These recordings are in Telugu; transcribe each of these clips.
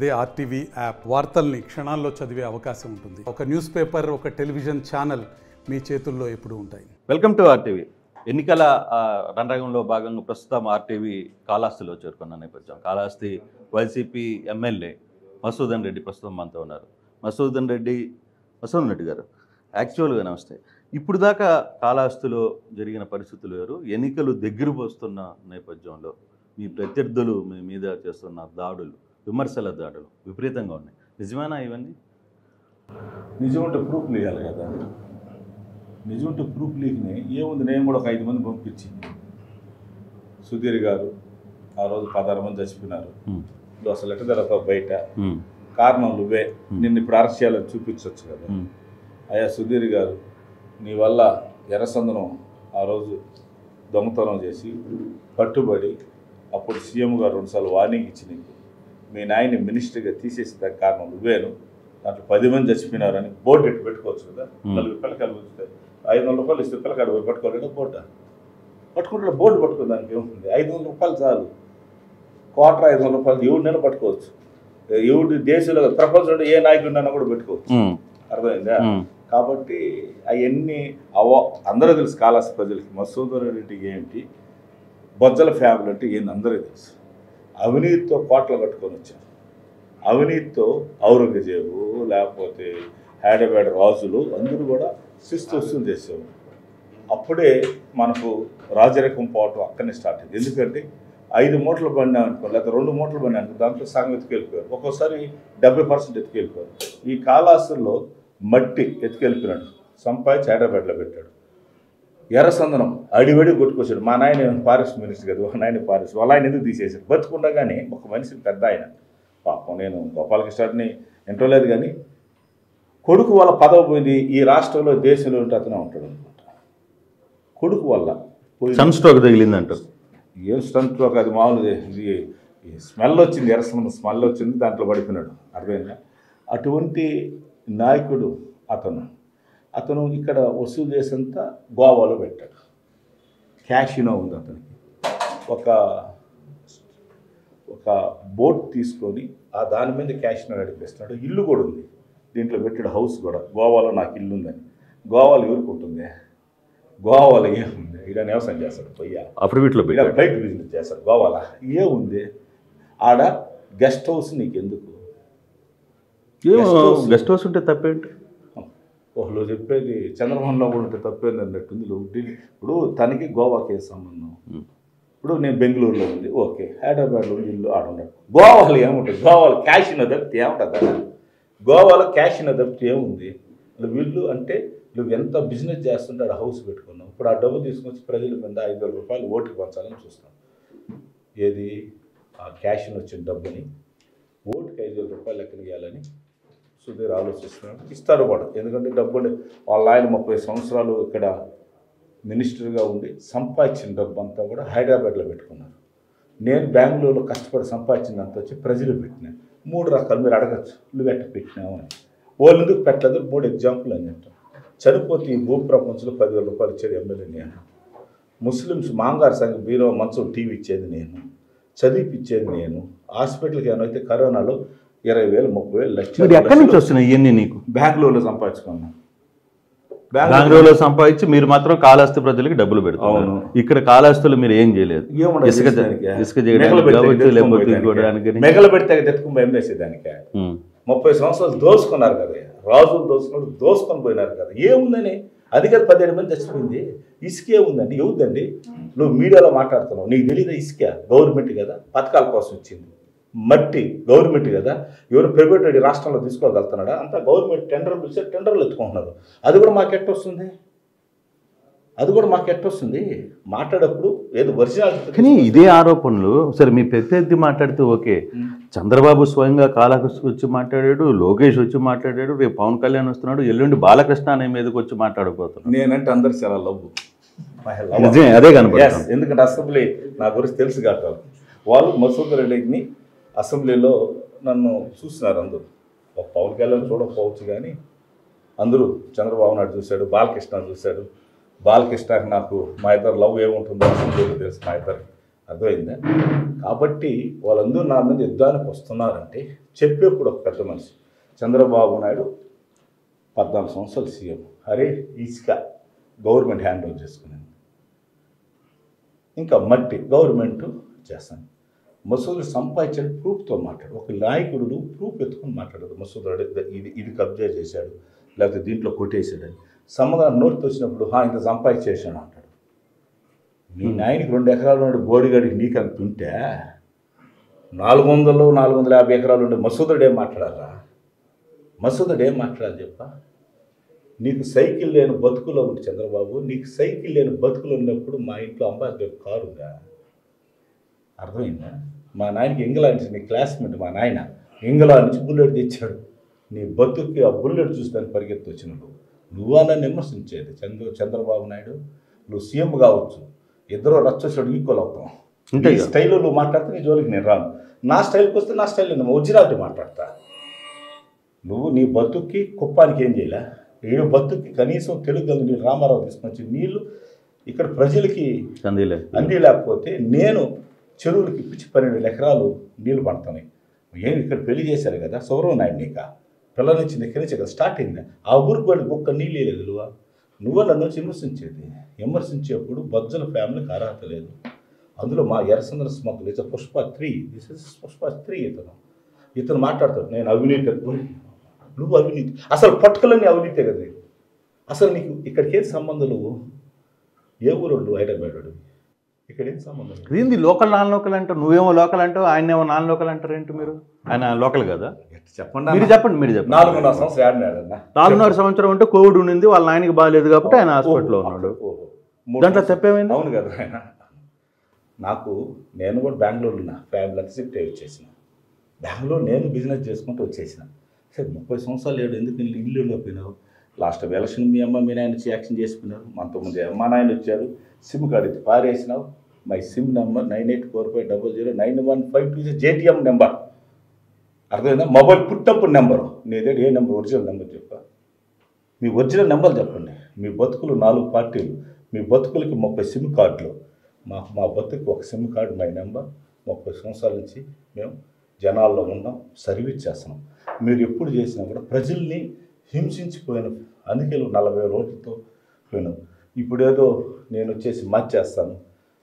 అదే ఆర్టీవీ యాప్ వార్తల్ని క్షణాల్లో చదివే అవకాశం ఉంటుంది. ఒక న్యూస్ పేపర్, ఒక టెలివిజన్ ఛానల్ మీ చేతుల్లో ఎప్పుడూ ఉంటాయి. Welcome to RTV. ఎన్నికల రణరంగంలో భాగంగా ప్రస్తుతం ఆర్టీవీ కాళహస్తిలో చేరుకున్న నేపథ్యం. కాళహస్తి వైసీపీ ఎమ్మెల్యే మసూదన్ రెడ్డి ప్రస్తుతం మనతో ఉన్నారు. మసూదన్ రెడ్డి గారు, యాక్చువల్గా నమస్తే. ఇప్పుడు దాకా కాళహస్తిలో జరిగిన పరిస్థితులు వేరు. ఎన్నికలు దగ్గరకు వస్తున్న నేపథ్యంలో మీ ప్రత్యర్థులు మీ మీద చేస్తున్న దాడులు, విమర్శల దాడులు విపరీతంగా ఉన్నాయి. నిజమేనా ఇవన్నీ? నిజం అంటే ప్రూఫ్ లేయాలి కదా. నిజం అంటే ప్రూఫ్ లేకనే ఏముంది. నేను కూడా ఒక 5 మంది పంపించి, సుధీర్ గారు ఆ రోజు 16 మంది చచ్చిపోయినారు, నువ్వు అసలు ఎట్ట జరుగుతావు బయట, కారణం నువ్వే, నిన్ను ఇప్పుడు అరెస్ట్ చేయాలని చూపించవచ్చు కదా. అయ్యా సుధీర్ గారు, నీ వల్ల ఎర్రసందనం ఆ రోజు దొంగతనం చేసి పట్టుబడి అప్పుడు సీఎం గారు 2 సార్లు వార్నింగ్ ఇచ్చి నీకు మీ నాయన్ని మినిస్టర్గా తీసేసి దానికి కారణం నువ్వేను, దాంట్లో 10 మంది చచ్చిపోయినారని బోర్డు ఎట్టు పెట్టుకోవచ్చు కదా. 4 పిల్లకాయలు వస్తే 500 రూపాయలు ఇస్తే పిల్లకాడు పోయి పట్టుకోలేదా బోర్డు? పట్టుకుంటే బోర్డు పట్టుకో, దానికి ఏముంది. 500 రూపాయలు చాలు, క్వార్టర్ 500 రూపాయలు ఎవరినైనా పట్టుకోవచ్చు. ఎవరి దేశంలో ప్రపంచంలో ఏ నాయకుడినైనా కూడా పెట్టుకోవచ్చు. అర్థమైందా? కాబట్టి అవన్నీ అందరూ తెలుసు. కాళహస్తి ప్రజలకి మసూదన్ రెడ్డి ఏంటి, బొజ్జల ఫ్యామిలీ అంటే ఏంది అందరికీ తెలుసు. అవినీతితో కోట్లు కట్టుకొని వచ్చారు. అవినీతితో ఔరంగజేబు లేకపోతే హైదరాబాద్ రాజులు అందరూ కూడా శిస్తు వసూలు చేసేవారు. అప్పుడే మనకు రాజరికం పోవటం అక్కడనే స్టార్ట్ అయింది. ఎందుకంటే 5 మూటలు పడినా అనుకో, లేకపోతే 2 మూటలు పడినా అనుకో, దాంట్లో సగం ఎత్తుకెళ్ళిపోయారు. ఒక్కోసారి 70% ఎత్తుకెళ్ళిపోయారు. ఈ కాళహస్తిలో మట్టి ఎత్తుకెళ్ళిపోయినాడు, సంపాదించి హైదరాబాద్లో పెట్టాడు. ఎర్రసందనం అడివడి కొట్టుకొచ్చాడు. మా నాయన ఫారెస్ట్ మినిస్టర్ కదా, మా నాయన ఫారెస్ట్, వాళ్ళ ఆయన ఎందుకు తీసేశారు? బతుకుండగానే ఒక మనిషిని పెద్ద ఆయన, పాపం నేను గోపాలకృష్ణని ఎంటలేదు కానీ కొడుకు వల్ల పదవి పోయింది. ఈ రాష్ట్రంలో దేశంలో ఉంటే అతనే ఉంటాడు అనమాట. కొడుకు వల్ల సన్ స్ట్రోక్ తగిలిందంటారు. ఏం సన్ స్ట్రోక్? అది మామూలు స్మెల్ వచ్చింది, ఎర్రసందనం స్మెల్ వచ్చింది, దాంట్లో పడిపోయినాడు. అర్థమైందా? అటువంటి నాయకుడు అతను ఇక్కడ వసూలు చేసేంత గోవాలో పెట్టాడు. క్యాషినో ఉంది అతనికి. ఒక బోట్ తీసుకొని ఆ దాని మీద క్యాషినో నడిపిస్తున్నాడు. ఇల్లు కూడా ఉంది దీంట్లో పెట్టాడు, హౌస్ కూడా. గోవాలో నాకు ఇల్లు ఉందని. గోవాలో ఎవరికి ఉంటుంది? గోవాలో ఏముంది? ఇక్కడ వ్యవసాయం చేస్తాడు, పొయ్య అఫిడవిట్లో బయట బిజినెస్ చేస్తాడు. గోవాలో ఏముంది? ఆడ గెస్ట్ హౌస్ నీకు ఎందుకు? గెస్ట్ హౌస్ ఉంటే తప్పేంటి? ఓహ్లో చెప్పేది చంద్రమోహన్లో కూడా ఉంటే తప్పేంది అన్నట్టుంది. ఇప్పుడు తనకి గోవాకి సంబంధం. ఇప్పుడు నేను బెంగళూరులో ఉంది, ఓకే, హైదరాబాద్లో ఇల్లు ఆడున్నాడు. గోవాలో ఏముంటుంది? గోవాలో క్యాషినో తప్పితే ఏముంటుంది కదా? గోవాలో క్యాషినో తప్పితే ఏముంది? వీళ్ళు అంటే నువ్వు ఎంత బిజినెస్ చేస్తుంటే ఆడ హౌస్ పెట్టుకున్నావు. ఇప్పుడు ఆ డబ్బు తీసుకొచ్చి ప్రజల మీద 5,000 రూపాయలు ఓటుకి పంచాలని చూస్తాం. ఏది? ఆ క్యాషిన్ వచ్చిన డబ్బుని ఓటుకి 5,000 రూపాయలు లెక్కన ఇవ్వాలని సుధీర్ ఆలోచిస్తున్నాడు. ఇస్తారు కూడా, ఎందుకంటే డబ్బు వాళ్ళ ఆయన 30 సంవత్సరాలు ఇక్కడ మినిస్టర్గా ఉండి సంపాదించిన డబ్బు అంతా కూడా హైదరాబాద్లో పెట్టుకున్నారు. నేను బెంగళూరులో కష్టపడి సంపాదించిందంతా వచ్చి ప్రజలు పెట్టినాను. 3 రకాలు మీరు అడగచ్చు, నువ్వు ఎట్ట పెట్టినావు అని. వాళ్ళు ఎందుకు పెట్టలేదు? 3 ఎగ్జాంపుల్ అని చెప్తాను. చనిపోతే ఈ భూ ప్రపంచంలో 10,000 రూపాయలు ఇచ్చేది ఎమ్మెల్యే నేను. ముస్లిమ్స్ మాంగారు సంఘం బీరో మంచం టీవీ ఇచ్చేది నేను. చదివిపిచ్చేది నేను. హాస్పిటల్కి ఏమైతే కరోనాలో 20,000, 30,000, లక్షలు. ఎక్కడి నుంచి వస్తున్నాయి ఇవన్నీ? నీకు బెంగళూరులో సంపాదించుకున్నాను. బెంగళూరులో సంపాదించి మీరు మాత్రం కాళహస్తి ప్రజలకి డబ్బులు పెడతారు. ఇక్కడ కాళహస్తిలో మీరు ఏం చేయలేదు. ఇసుక మెగలు పెడితే తెచ్చుకుని భయం వేసేదానికి 30 సంవత్సరాలు దోసుకున్నారు కదా, రాజులు దోసుకొని పోయినారు కదా. ఏముందని? అది కదా 17 మంది చచ్చిపోయింది. ఇసుకే ఉందండి. ఏముందండి? నువ్వు మీడియాలో మాట్లాడుతున్నావు, నీకు తెలియదా? ఇసుక గవర్నమెంట్ కదా, పథకాల కోసం వచ్చింది. మట్టి గవర్నమెంట్ కదా, ఎవరు ప్రైవేట్ రాష్ట్రంలో తీసుకోగలుగుతున్నాడా? అంతా గవర్నమెంట్ టెండర్ పిలిస్తే టెండర్లు ఎత్తుకుంటున్నారు. అది కూడా మాకు ఎట్టొస్తుంది? మాట్లాడప్పుడు ఏదో ఒరిజినల్. కానీ ఇదే ఆరోపణలు సరే మీ ప్రత్యర్థి మాట్లాడితే ఓకే. చంద్రబాబు స్వయంగా కాళహస్తికి వచ్చి మాట్లాడాడు, లోకేష్ వచ్చి మాట్లాడాడు, రేపు పవన్ కళ్యాణ్ వస్తున్నాడు, ఎల్లుండి బాలకృష్ణ అనే మీదకి వచ్చి మాట్లాడకపోతున్నాడు. నేనంటే అందరు చాలా లవ్, అదే కనపడుతుంది. ఎందుకంటే అసెంబ్లీ నా గురించి తెలుసు కాబట్టి వాళ్ళు మసూదన్ రెడ్డిని అసెంబ్లీలో నన్ను చూసినారు అందరూ. ఒక పవన్ కళ్యాణ్ చూడకపోవచ్చు కానీ అందరూ చంద్రబాబు నాయుడు చూశాడు, బాలకృష్ణ చూశాడు. బాలకృష్ణకి నాకు మా ఇద్దరు లవ్ ఏముంటుందో అసెంబ్లీలో తెలుసు. మా ఇద్దరు అర్థమైందా? కాబట్టి వాళ్ళందరూ నా మీద యుద్ధానికి వస్తున్నారంటే చెప్పేప్పుడు ఒక పెద్ద మనిషి చంద్రబాబు నాయుడు 14 సంవత్సరాలు సీఎం. అరే ఇసుక గవర్నమెంట్ హ్యాండ్ ఓవర్ చేసుకున్నాను, ఇంకా మట్టి గవర్నమెంట్ చేస్తాను. మసూద్ సంపాదించాడు ప్రూఫ్తో మాట్లాడు. ఒక నాయకుడు ప్రూఫ్ ఎత్తుకొని మాట్లాడదు. మసూద్ ఇది కబ్జా చేశాడు లేకపోతే దీంట్లో కొట్టేసాడని. సమాధానం నోటితో వచ్చినప్పుడు ఇంత సంపాదించేసాడు అంటాడు. మీ నాయనకి 2 ఎకరాలు ఉండే బోడిగాడికి నీకు అంత ఉంటే 450 ఎకరాలు ఉండే మసూదుడు ఏం మాట్లాడారా? మసూదుడు ఏం మాట్లాడాలి చెప్ప? నీకు సైకిల్ లేని బతుకులో ఉంది చంద్రబాబు. నీకు సైకిల్ లేని బతుకులు ఉన్నప్పుడు మా ఇంట్లో అంబాసిడర్ కారు ఉందా? అర్థమైందా? మా నాయనకి ఇంగ్లాండ్ నుంచి నీ క్లాస్మేట్ మా నాయన ఇంగ్లాండ్ నుంచి బుల్లెట్ తెచ్చాడు. నీ బతుక్కి ఆ బుల్లెట్ చూసి దాన్ని పరిగెత్తి వచ్చినాడు. నువ్వన్నా విమర్శించేది చంద్రబాబు నాయుడు. నువ్వు సీఎం కావచ్చు, ఇద్దరు రచ్చోసాడు ఈక్వల్ అవుతాం. ఈ స్టైల్లో నువ్వు మాట్లాడితే నీ జోలికి నేను రాను. నా స్టైల్కి వస్తే నా స్టైల్లో నువ్వు ఒరిజినాలిటీ మాట్లాడతా. నువ్వు నీ బతుక్కి కుప్పానికి ఏం చేయలే. ఏడు బతుక్కి కనీసం తెలుగు నీళ్ళు రామారావు తీసుకొచ్చి నీళ్ళు ఇక్కడ ప్రజలకి అంది లేకపోతే నేను చెరువులకి ఇప్పించి 12 ఎకరాలు నీళ్లు పడతాయి. ఏం ఇక్కడ పెళ్లి చేశారు కదా సౌరవ్ నాయుడు, నీక పిల్లల నుంచి దగ్గర నుంచి కదా స్టార్ట్ అయింది. ఆ ఊరికి వాడికి ఒక్క నీళ్ళు లేదు. నువ్వు నన్ను విమర్శించేది. విమర్శించేప్పుడు బొజ్జల ఫ్యామిలీకి అర్హత లేదు. అందులో మా ఎర్రచంద్ర smoke it's Pushpa 3. This is Pushpa 3. ఇతను మాట్లాడతాడు నేను అవినీతి. నువ్వు అవినీతి అసలు పట్టుకలన్నీ అవినీతే కదా. అసలు నీకు ఇక్కడికి ఏం సంబంధం? నువ్వు ఏ ఊరోడు? హైదరాబాద్. ఇక్కడ ఏం సంబంధం? ఏంది లోకల్ నాన్ లోకల్ అంటావు? నువ్వేమో లోకల్ అంటావు, ఆయనేమో నాన్ లోకల్ అంటారు ఏంటి మీరు? ఆయన లోకల్ కదా. చెప్పండి మీరు చెప్పండి. 4.5 సంవత్సరం ఆడినాడన్నా. 4.5 సంవత్సరం అంటే కోవిడ్ ఉండింది, వాళ్ళ ఆయనకి బాగాలేదు కాబట్టి ఆయన హాస్పిటల్లో ఉన్నాడు. దాంట్లో చెప్పేమైంది? అవును కదా. ఆయన నేను కూడా బెంగళూరు ఉన్నా, ఫ్యామిలీ అంతా షిఫ్ట్ అయ్యి వచ్చేసిన. బెంగళూరు నేను బిజినెస్ చేసుకుంటూ వచ్చేసిన. సరే 30 సంవత్సరాలు లేడు, ఎందుకు ఇల్లు పోయినావు? లాస్ట్ ఎలక్షన్ మీ అమ్మ మీ నాయన వచ్చి యాక్షన్ చేసిపోయినారు. అంతకుముందు అమ్మ నాయన వచ్చారు, సిమ్ కార్డు ఎత్తి పారేసినావు. My SIM number 9845009152 JTM number. అర్థమైందా? మొబైల్ పుట్టప్పుడు నెంబరు నీదే. ఏ నెంబర్? ఒరిజినల్ నెంబర్ చెప్పా. మీ ఒరిజినల్ నెంబర్ చెప్పండి. మీ బతుకులు 4 పార్టీలు, మీ బతుకులకి 30 సిమ్ కార్డులు. మా బతుకు ఒక సిమ్ కార్డు మై నెంబర్. 30 సంవత్సరాల నుంచి మేము జనాల్లో ఉన్నాం, సర్వీస్ చేస్తున్నాం. మీరు ఎప్పుడు చేసినా కూడా ప్రజల్ని హింసించిపోయిన. అందుకే 40 రోడ్లతో పోయినాం. ఇప్పుడు ఏదో నేను వచ్చేసి మార్చేస్తాను.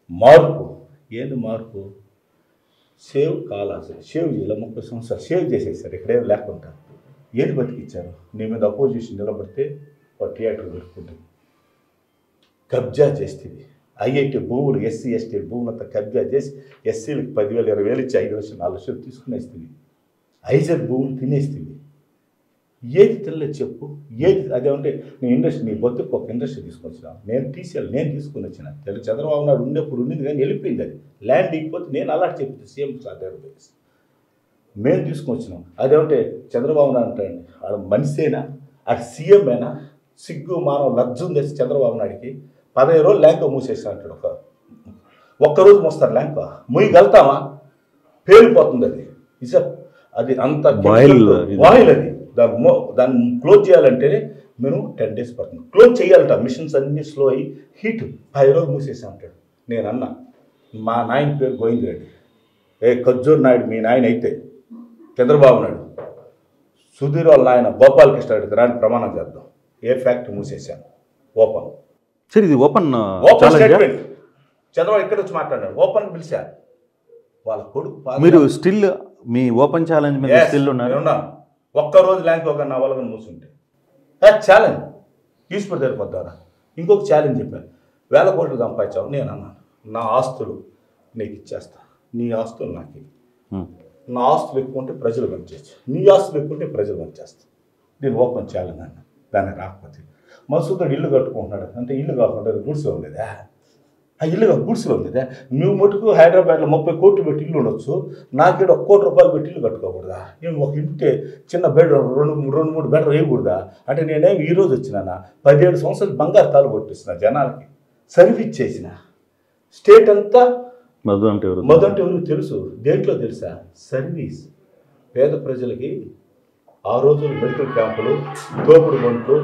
మార్పు ఏంది? మార్పు సేవ్ కాలాల్సింది. సేవ్ చేయాలి. 30 సంవత్సరాలు సేవ్ చేసేసారు. ఇక్కడేం లేకుండా ఏది బతికిచ్చారు? నీ మీద అపోజిషన్ నిలబడితే ఒక థియేటర్ పెట్టుకుంటుంది. కబ్జా చేస్తుంది. ఐఐటి భూములు, SC ST భూములంతా కబ్జా చేసి ఎస్సీలకు 10,000 20,000 ఇచ్చి 5 లక్షలు 4 లక్షలు తీసుకునేస్తుంది. ఐజర్ భూములు తినేస్తుంది. ఏది తెలియదు చెప్పు? ఏది అదేమంటే నీ ఇండస్ట్రీ, నీ బతుకు ఒక ఇండస్ట్రీ తీసుకొచ్చినా. నేను తీసుకుని వచ్చిన. చంద్రబాబు నాయుడు ఉన్నప్పుడు ఉండింది కానీ వెళ్ళిపోయింది. అది ల్యాండ్ ఇకపోతే నేను అలా చెప్తే సీఎం సాధ్యత మేము తీసుకుని వచ్చినాం. అదేమంటే చంద్రబాబు నాయుడు అంటాడండి, ఆడ మనిషేనా? ఆడ సీఎం అయినా? సిగ్గు మానవ లజ్జం తెచ్చి చంద్రబాబు నాయుడికి 15 రోజులు ల్యాంకో మూసేస్తా అంటాడు. ఒక్కరోజు మోస్తారు ల్యాంకో. ముయ్యగలుగుతామా? పేలిపోతుంది అది. అది అంత బాయిల్. అది దాన్ని క్లోజ్ చేయాలంటేనే మేము 10 days పడుతుంది. క్లోజ్ చేయాలంట. మిషన్స్ అన్నీ స్లో అయ్యి హీట్ 10 రోజులు మూసేసా అంటాడు. నేను అన్నా, మా నాయన పేరు గోవింద్ రెడ్డి. కజ్జూర్ నాయుడు మీ నాయన అయితే చంద్రబాబు నాయుడు, సుధీర్ వాళ్ళ నాయన గోపాలకృష్ణ రెడ్డి రాని ప్రమాణం చేద్దాం. ఏ ఫ్యాక్టరీ మూసేసాను ఓపెన్. సరే ఇది ఓపెన్ స్టేట్మెంట్. చంద్రబాబు ఇక్కడ వచ్చి మాట్లాడాడు. ఓపెన్ పిలిచారు. వాళ్ళ కొడుకు మీరు స్టిల్ మీ ఓపెన్ ఛాలెంజ్ మీద స్టిల్ ఉన్నారు. ఒక్కరోజు ల్యాంక్ ఒక నా వాళ్ళని మూసుంటే ఛాలెంజ్ తీసుకుని సరిపోతారా? ఇంకొక ఛాలెంజ్ చెప్పాను. 1000 కోట్లు సంపాదించావు. నేను అన్నాను, నా ఆస్తులు నీకు ఇచ్చేస్తా. నీ ఆస్తులు నాకు. నా ఆస్తులు ఎక్కువ ఉంటే ప్రజలు పంచేచ్చు, నీ ఆస్తులు ఎక్కువ ఉంటే ప్రజలు పంచేస్తా. నేను ఓపెన్ ఛాలెంజ్ అన్న. దాన్ని రాకపోతే మసూదడు ఇల్లు కట్టుకుంటున్నాడు అంటే ఇల్లు కాకుండా గుడిసెలో ఉండేదా? ఆ ఇల్లు గుడిసెలో ఉండేదా? నువ్వు మటుకు హైదరాబాద్లో 30 కోట్లు పెట్టి ఇల్లు ఉండొచ్చు, నాకేడు 1 కోటి రూపాయలు పెట్టి ఇల్లు కట్టుకోకూడదా? నేను ఒక ఇంటే చిన్న బెడ్ 2-3 బెడ్లు వేయకూడదా? అంటే నేనేమి ఈరోజు వచ్చినా 17 సంవత్సరాలు బంగారు తాలు కొట్టిస్తున్నా, జనాలకి సర్వీస్ చేసిన. స్టేట్ అంతా మొదటి ఎవరికి తెలుసు? దేంట్లో తెలుసా? సర్వీస్. పేద ప్రజలకి ఆ రోజులు మెడికల్ క్యాంపులు, తోపుడు బంట్లు,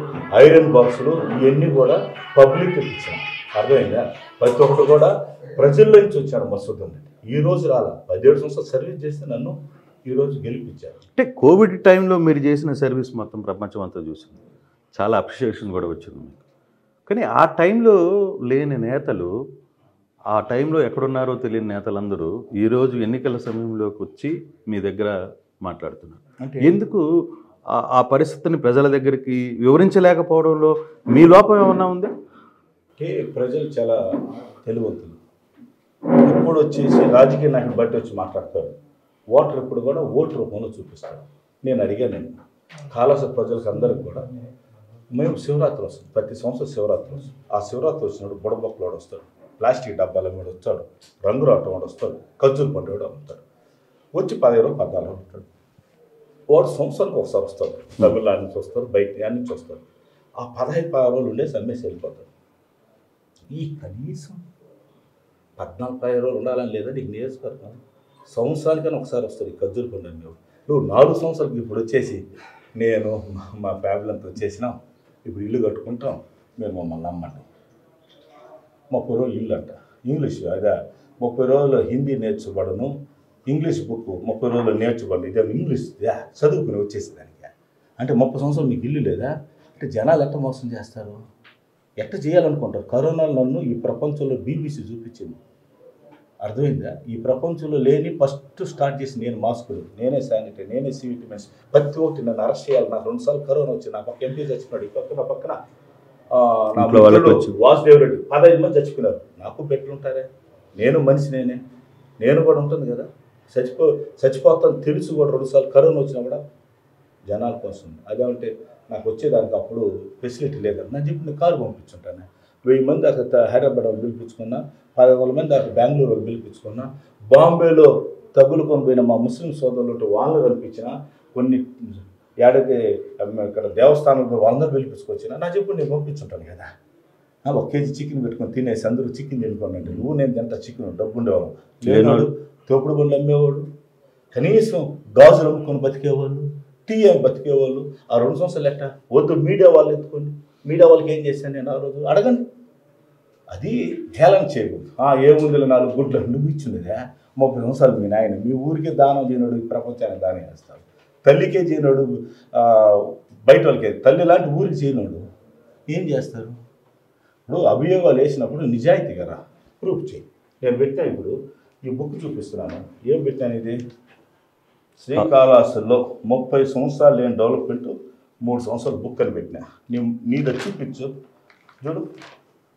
ఐరన్ బాక్సులు ఇవన్నీ కూడా పబ్లిక్ ఇచ్చాం. అర్థమైందా? ప్రతి ఒక్కరు కూడా ప్రజల్లో నుంచి వచ్చాడు మసూదన్ రెడ్డి. ఈ రోజు రాలా, 17 సంవత్సరాలు సర్వీస్ చేస్తే నన్ను ఈరోజు గెలిపించారు. అంటే కోవిడ్ టైంలో మీరు చేసిన సర్వీస్ మొత్తం ప్రపంచం అంతా చూసింది, చాలా అప్రిషియేషన్ కూడా వచ్చింది మీకు. కానీ ఆ టైంలో లేని నేతలు, ఆ టైంలో ఎక్కడున్నారో తెలియని నేతలందరూ ఈరోజు ఎన్నికల సమయంలోకి వచ్చి మీ దగ్గర మాట్లాడుతున్నారు. అంటే ఎందుకు ఆ పరిస్థితిని ప్రజల దగ్గరికి వివరించలేకపోవడంలో మీ లోపం ఏమన్నా ఉందా? అంటే ప్రజలు చాలా తెలివంతులు. ఎప్పుడు వచ్చేసి రాజకీయ నాయకుడు బట్టి వచ్చి మాట్లాడతారు. ఓటర్ ఎప్పుడు కూడా ఓటు రూపంలో చూపిస్తారు. నేను అడిగాను, కాళాస ప్రజలకు అందరికి కూడా మేము శివరాత్రి వస్తుంది, ప్రతి సంవత్సరం శివరాత్రి వస్తుంది. ఆ శివరాత్రి వచ్చినప్పుడు బుడబొక్కలోడు వస్తాడు, ప్లాస్టిక్ డబ్బాల మీద వస్తాడు, రంగు రావటం వాడు వస్తాడు, ఖర్జూరు పండు కూడా వస్తాడు. వచ్చి 15 14 ఉంటాడు. వాడు సంవత్సరానికి ఒకసారి వస్తాడు, తమిళనాడు నుంచి వస్తారు, బయట నుంచి వస్తారు. ఆ 15 రోజులు ఉండేసి అమ్మేసి వెళ్ళిపోతాడు. ఈ కనీసం 14 రోజులు ఉండాలని లేదా నీకు నియోజకవర్గం? సంవత్సరానికైనా ఒకసారి వస్తుంది ఈ ఖర్జూరు పండు అమ్మేవాడు. నువ్వు 4 సంవత్సరాలకి ఇప్పుడు వచ్చేసి నేను మా ఫ్యామిలీ అంతా వచ్చేసినాం, ఇప్పుడు ఇల్లు కట్టుకుంటాం, మేము మమ్మల్ని నమ్మండి. 30 రోజులు ఇల్లు అంట, ఇంగ్లీష్ అదే 30 రోజులు హిందీ నేర్చుకోవడను, ఇంగ్లీష్ బుక్ 30 రోజులు నేర్చుకోండి, ఇదే ఇంగ్లీష్ చదువుకుని వచ్చేసి దానికి. అంటే 30 సంవత్సరాలు మీకు ఇల్లు లేదా? అంటే జనాలు ఎట్ట మోసం చేస్తారు, ఎట్ట చేయాలనుకుంటారు? కరోనాలో నన్ను ఈ ప్రపంచంలో BBC చూపించింది, అర్థమైందా? ఈ ప్రపంచంలో లేని ఫస్ట్ స్టార్ట్ చేసి నేను మాస్కులు, నేనే శానిటరీ, నేనే సివిటమిన్స్, ప్రతి ఒక్కటి నన్ను అరెస్ట్ చేయాలి. నాకు 2 సార్లు కరోనా వచ్చింది, నా పక్క ఎంపీ చచ్చిపోయాడు, ఈ పక్కన నా వాసుదేవ్ రెడ్డి 15 మంది చచ్చిపోయినారు. నాకు బెట్లు ఉంటారే, నేను మనిషి, నేను కూడా ఉంటుంది కదా. చచ్చిపోతాను తెలుసు కూడా 2 సార్లు కరోనా వచ్చినా కూడా జనాల కోసం. అదేమంటే నాకు వచ్చేదానికి అప్పుడు ఫెసిలిటీ లేదని నేను చెప్పి నేను కారు పంపించుంటాను. 1000 మంది దాకా హైదరాబాద్ వాళ్ళు పిలిపించుకున్నా, 10,000 మంది దాకా బెంగళూరు వాళ్ళు పిలిపించుకున్నా, బాంబేలో తగులుకొని పోయిన మా ముస్లిం సోదరులు వాళ్ళని కనిపించిన, కొన్ని ఏడైతే ఇక్కడ దేవస్థానంలో వాళ్ళందరూ పిలిపించుకొచ్చినా నా చెప్పు నేను పంపించుంటాను కదా. 1 కేజీ చికెన్ పెట్టుకొని తినేసి అందరూ చికెన్ తినుకోండి, నువ్వు నేను తింటా చికెన్, డబ్బు ఉండేవాడు లేనాడు, తోపుడు బండ్లు అమ్మేవాడు, కనీసం గాజులు అమ్ముకొని బతికేవాళ్ళు, టీ అని బతికేవాళ్ళు. ఆ 2 సంవత్సరాలు ఎట్టా వద్దు మీడియా వాళ్ళు ఎత్తుకోండి, మీడియా వాళ్ళకి ఏం చేశాను నేను ఆ రోజు అడగండి. అది హేళన చేయకూడదు. ఏముందిలో 4 గుడ్లు నువ్వు ఇచ్చినదా? 30 సంవత్సరాలు మీ నాయన మీ ఊరికే దానం చేయనాడు, ఈ ప్రపంచానికి దానం చేస్తాడు. తల్లికే చేయనాడు, బయట వాళ్ళకే, తల్లి లాంటి ఊరికి చేయనాడు, ఏం చేస్తారు? ఇప్పుడు అభియోగాలు వేసినప్పుడు నిజాయితీ కదా ప్రూఫ్ చేయి. నేను పెట్టాను, ఇప్పుడు ఈ బుక్ చూపిస్తున్నాను. ఏం పెట్టాను? ఇది శ్రీకాళహస్తిలో 30 సంవత్సరాలు లేని డెవలప్మెంట్ 3 సంవత్సరాలు బుక్ అని పెట్టినా. నీది చూపించు, చూడు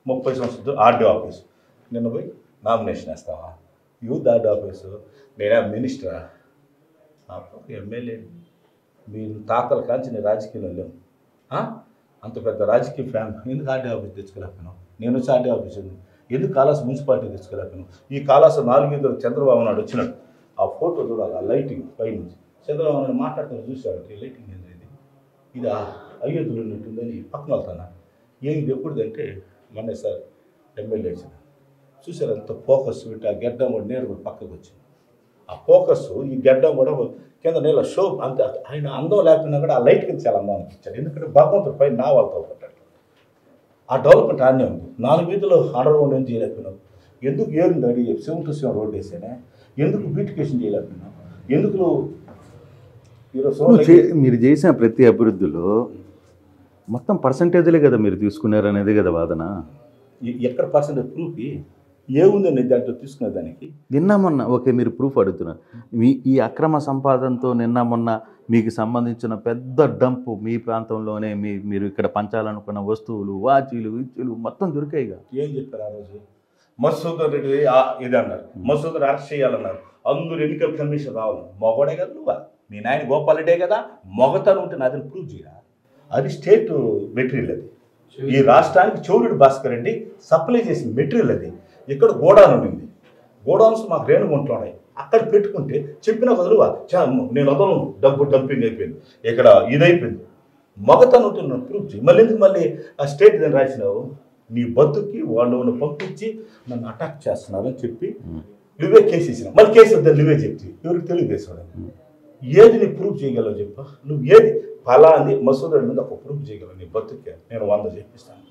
30 సంవత్సరాలు ఆర్డీ ఆఫీసు. నిన్న పోయి నామినేషన్ వేస్తావా? Youth RD office. నేనే మినిస్టరా, ఎమ్మెల్యే? మీ తాతల కాంచి నేను రాజకీయంలో లేవు, అంత పెద్ద రాజకీయ ఫ్యాన్. ఎందుకు ఆర్డీ ఆఫీస్ తెచ్చుకోలేకపోయినావు? నేను వచ్చి ఆర్డీ ఆఫీస్ ఉంది, ఎందుకు కాళాస మున్సిపాలిటీ తెచ్చుకోలేకపోయినావు? ఈ కాళాస 4 వీధులు చంద్రబాబు నాయుడు వచ్చినాడు, ఆ ఫోటో చూడాలి, ఆ లైటింగ్ పైనుంచి చంద్రబాబు నాయుడు మాట్లాడుతూ చూశాడు, ఈ లైటింగ్ ఏంది ఇది అయోధ్యలో ఉన్నట్టుందని పక్కన వెళ్తాను. ఇది ఎప్పుడుదంటే మొన్న సార్ ఎమ్మెల్యే వచ్చిన చూసారు, అంత ఫోకస్ పెట్టి ఆ గెడ్డం కూడా నేరు కూడా పక్కకు వచ్చింది. ఆ ఫోకస్ ఈ గెడ్డం కూడా కింద నీళ్ళ షో అంత ఆయన అందం లేకపోయినా కూడా ఆ లైట్ కింద చాలా అందం అనిపించాడు. ఎందుకంటే భగవంతుడు పైన నా వాళ్ళతో పడ్డాడు. ఆ డెవలప్మెంట్ ఆనే ఉంది. 4 వీధులు అండర్గ్రౌండ్ ఏం చేయలేకపోయినావు? ఎందుకు ఏరుంది అడి 7 to 7 రోడ్ వేసేనే? ఎందుకు బ్యూటిఫికేషన్ చేయలేకపోయినావు? ఎందుకు మీరు చేసిన ప్రతి అభివృద్ధిలో మొత్తం పర్సంటేజ్లే కదా మీరు తీసుకున్నారనేది కదా వాదన. ఎక్కడ పర్సెంటేజ్ ప్రూఫ్ ఏముందని దాంట్లో తీసుకునే దానికి? నిన్న మొన్న ఓకే మీరు ప్రూఫ్ అడుగుతున్నారు. ఈ అక్రమ సంపాదనతో నిన్న మొన్న మీకు సంబంధించిన పెద్ద డంపు మీ ప్రాంతంలోనే మీరు ఇక్కడ పంచాలనుకున్న వస్తువులు, వాచీలు, ఇచ్చులు మొత్తం దొరికాయిగా. ఏం చెప్పారు ఆ రోజు? మసూదన్ రెడ్డి ఇది అన్నారు, మసూదన్ అరెస్ట్ చేయాలన్నారు, అందరూ ఎన్నికల కమిషన్ రావాలి. మొగోడే కదా నువ్వా? మీ నాయన గోపాల్ రెడ్డే కదా? మొగతను ఉంటే నాదని ప్రూవ్ చేయరా? అది స్టేట్ మెటీరియల్, అది ఈ రాష్ట్రానికి చౌరుడు భాస్కర్ రెడ్డి సప్లై చేసిన మెటీరియల్. అది ఇక్కడ గోడాన్ ఉండింది, గోడౌన్స్ మాకు రేణుగుంటలు ఉన్నాయి, అక్కడ పెట్టుకుంటే చెప్పిన వదులువా నేను వదలను, డబ్బు డంపింగ్ అయిపోయింది, ఇక్కడ ఇదైపోయింది. మగతను ఉంటున్నాను ప్రూఫ్ చేయి. మళ్ళీ ఎందుకు మళ్ళీ ఆ స్టేట్ దాన్ని రాసినావు? నీ బతుకి వాళ్ళు పంపించి నన్ను అటాక్ చేస్తున్నారని చెప్పి నువ్వే కేసు ఇచ్చినావు. మళ్ళీ కేసు వద్దని నువ్వే చెప్తే ఎవరికి తెలుగుదేశం ఏది నీ ప్రూఫ్ చేయగలవు చెప్ప? నువ్వు ఏది ఫలాంది మసూద్ రెడ్డి మీద ఒక ప్రూఫ్ చేయగలవు నీ బతుకే? నేను 100 చెప్పిస్తాను,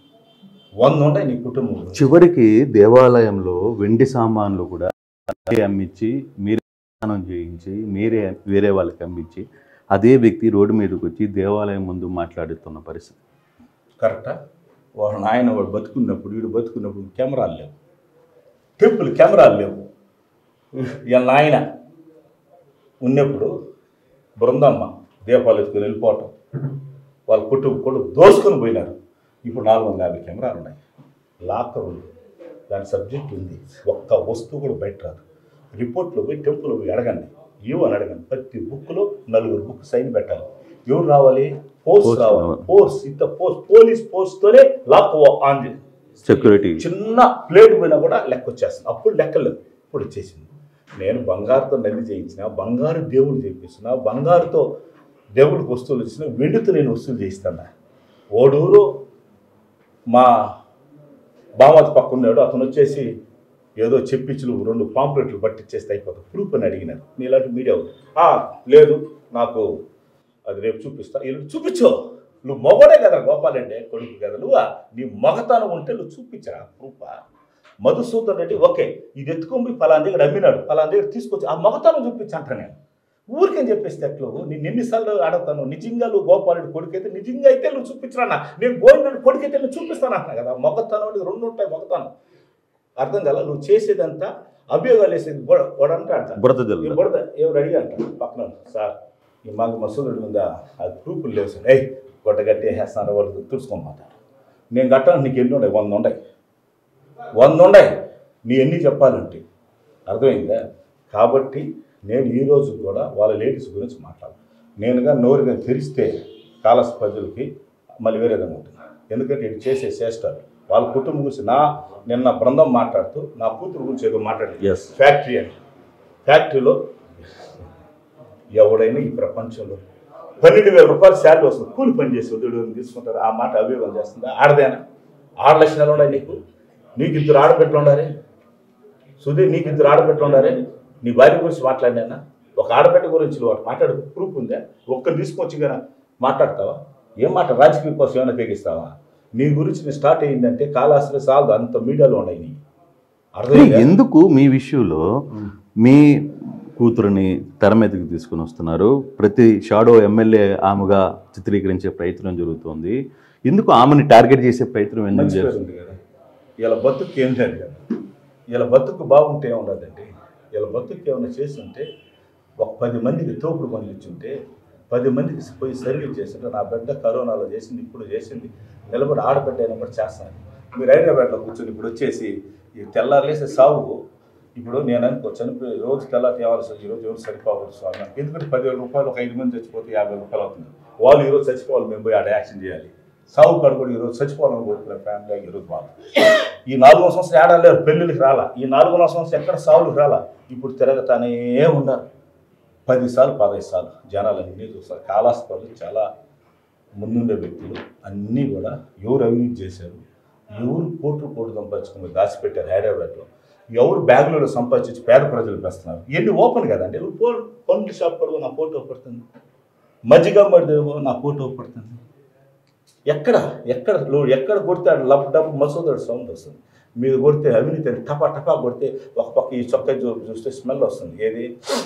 100 ఉంటాయి నీ కుటుంబంలో. చివరికి దేవాలయంలో వెండి సామాన్లు కూడా అమ్మించి మీరే స్నానం చేయించి మీరే వేరే వాళ్ళకి అమ్మించి అదే వ్యక్తి రోడ్డు మీదకి వచ్చి దేవాలయం ముందు మాట్లాడుతున్న పరిస్థితి కరెక్టా? వాళ్ళ నాయన వాడు బతుకున్నప్పుడు వీడు బతుకున్నప్పుడు కెమెరాలు లేవు, టెంపుల్ కెమెరాలు లేవు. వీళ్ళ నాయన ఉన్నప్పుడు బృందమ్మ దీపాలు ఎత్తుకుని వెళ్ళిపోవటం, వాళ్ళ కుటుంబం కూడా దోసుకొని పోయినారు. ఇప్పుడు 450 కెమెరాలు ఉన్నాయి, లాకర్ ఉంది, దాని సబ్జెక్ట్ ఉంది, ఒక్క వస్తువు కూడా బయట రాదు. రిపోర్ట్లో పోయి టెంపుల్ పోయి అడగండి, అని అడగండి. ప్రతి బుక్లో 4 బుక్ సైన్ పెట్టాలి. ఎవరు రావాలి? ఫోర్స్ రావాలి. ఫోర్స్ ఇంత ఫోర్స్, పోలీస్ ఫోర్స్తోనే లాక్ ఆన్ చేసి సెక్యూరిటీ చిన్న ప్లేట్ పోయినా కూడా లెక్క వచ్చేస్తుంది. అప్పుడు లెక్కలేదు, ఇప్పుడు వచ్చేసింది. నేను బంగారుతో నల్లి చేయించిన, బంగారు దేవుడు చేయిస్తున్నా, బంగారుతో దేవుడికి వస్తువులు ఇచ్చిన, వెండితో నేను వస్తువులు చేయిస్తాను. ఓడూరు మా బామతి పక్క ఉన్నాడు, అతను వచ్చేసి ఏదో చెప్పించులు 2 పాంప్లెట్లు పట్టించేస్తే అయిపోతుంది, ప్రూఫ్ అని అడిగినారు. నీ ఇలాంటి మీడియా లేదు నాకు అది రేపు చూపిస్తా. వీళ్ళు చూపించు, నువ్వు మొగడే కదా గోపాల్ అంటే కొడుకు కదా, నువ్వు నీ మొగతనం ఉంటే నువ్వు చూపించరా ప్రూఫా. మధుసూదన్ రెడ్డి ఓకే ఇది ఎత్తుకొని పలానా దగ్గర అమ్మినాడు, పలానా దగ్గర తీసుకొచ్చి ఆ మొగతనం చూపించంటాను. నేను ఊరికేం చెప్పేస్తే ఎట్లు నేను ఎన్నిసార్లు అడుగుతాను. నిజంగా నువ్వు గోపాలుడి కొడుకైతే నిజంగా అయితే నువ్వు చూపించరా, నేను గోవిందుడి కొడుకైతే నువ్వు చూపిస్తాను అంటున్నా కదా. మొగతనం 2 ఉంటాయి, మొగతనం అర్థం కదా. నువ్వు చేసేదంతా అభియోగాలు వేసేది గొడంటే అంట బుడద ఎవరు అడిగి అంట పక్కన, సార్ ఈ మాకు మసూదుడు ఉందా, అది ప్రూఫ్లు లేవు సార్. గొడ్డ గట్టి వేస్తాను, వాళ్ళు తుడుచుకోమంటారు. నేను కట్టాను, నీకు ఎన్ని ఉన్నాయి? 100 ఉన్నాయి, 100 ఉన్నాయి. నీ ఎన్ని చెప్పాలంటే అర్థమైందా? కాబట్టి నేను ఈరోజు కూడా వాళ్ళ లేడీస్ గురించి మాట్లాడాలి. నేనుగా నోరుగా తెరిస్తే కాలస్ ప్రజలకి మళ్ళీ వేరే విధంగా ఉంటుంది. ఎందుకంటే ఇది చేసే చేస్తారు వాళ్ళ కుటుంబం గురించి. నిన్న బృందం మాట్లాడుతూ నా కూతురు గురించి ఏదో మాట్లాడింది. ఫ్యాక్టరీ అని, ఫ్యాక్టరీలో ఎవడైనా ఈ ప్రపంచంలో 12,000 రూపాయలు శాలరీ వస్తుంది, కూలి పని చేసి వద్దుడు తీసుకుంటారు. ఆ మాట అభియోగం చేస్తుందా? ఆడదేనా? 6 లక్షలు ఉన్నాయి నీకు, నీకు 2 ఆడబిడ్డలు ఉండాలి. సుధీర్ నీకు 2 ఆడబిడ్డలు ఉండాలి. నీ భార్య గురించి మాట్లాడినా, ఒక ఆడబిడ్డ గురించి నువ్వు మాట్లాడు ప్రూఫ్ ఉందా? ఒక్కరు తీసుకొచ్చి కదా మాట్లాడతావా? ఏం మాట రాజకీయ కోసం ఏమైనా ఉపయోగిస్తావా? నీ గురించి నేను స్టార్ట్ అయ్యిందంటే కాలాసులు సాగు అంత మీడియాలో ఉన్నాయి. నీ అర్థం ఎందుకు మీ విషయంలో మీ కూతురుని తెర మీదకి తీసుకుని వస్తున్నారు? ప్రతి షాడో ఎమ్మెల్యే ఆమెగా చిత్రీకరించే ప్రయత్నం జరుగుతుంది. ఎందుకు ఆమెని టార్గెట్ చేసే ప్రయత్నం ఎందుకు చేస్తుంది కదా? ఇలా బతుకు ఏం లేదు కదా, ఇలా బతుకు బాగుంటే ఉండదండి. ఇలా బతుకు ఏమైనా చేస్తుంటే ఒక 10 మందికి తోపుడు పనులు ఇచ్చుంటే, 10 మందికి పోయి సర్వీస్ చేస్తుంటే, నా బిడ్డ కరోనాలో చేసింది, ఇప్పుడు చేసింది, నిలబడి ఆడబిడ్డ అయినా కూడా చేస్తాను. మీరు హైదరాబాద్లో కూర్చొని ఇప్పుడు వచ్చేసి ఈ తెల్లారులేసే సాగు. ఇప్పుడు నేను అనుకో చనిపోయి రోజు తెల్లారి తేవాల్సి ఈరోజు ఎవరు సరిపోవాలి స్వామి, ఎందుకంటే 10,000 రూపాయలు, ఒక 5 మంది చచ్చిపోతే 50 రూపాయలు అవుతుంది. వాళ్ళు ఈరోజు చచ్చిపోవాలి, మేము పోయి ఆడ యాక్షన్ చేయాలి. సాగు కాడు కూడా ఈరోజు చచ్చిపోవాలని కోరుకున్నారు ఫ్యామిలీ. ఈరోజు వాళ్ళు ఈ 4వ సంవత్సరం ఏడాలేరు, పెళ్ళిళ్ళకి రాలా. ఈ 4వ సంవత్సరం ఎక్కడ సాగులకు రాలా. ఇప్పుడు తిరగతానే ఉన్నారు. 10 సార్లు 15 సార్లు జనాలు అన్నీ చూస్తారు. కాలాస్పర్లు చాలా ముందుండే వ్యక్తులు అన్నీ కూడా ఎవరు అవినీతి చేశారు, ఎవరు కోట్లు సంపాదించుకుని దాచిపెట్టారు హైదరాబాద్లో, ఎవరు బ్యాగులలో సంపాదించి పేద ప్రజలు పెస్తున్నారు. ఇవన్నీ ఓపెన్ కదండి. పండ్ల షాప్ పడుకో నా ఫోటో పడుతుంది, మజ్జిగ పడిదేవో నా ఫోటో పడుతుంది. ఎక్కడ కొడితే లబ్ డబ్ మసోదడు సౌండ్ వస్తుంది. మీరు కొడితే అవినీతి అని టపా కొడితే ఒక పక్క ఈ చొక్క చూస్తే స్మెల్ వస్తుంది. ఏది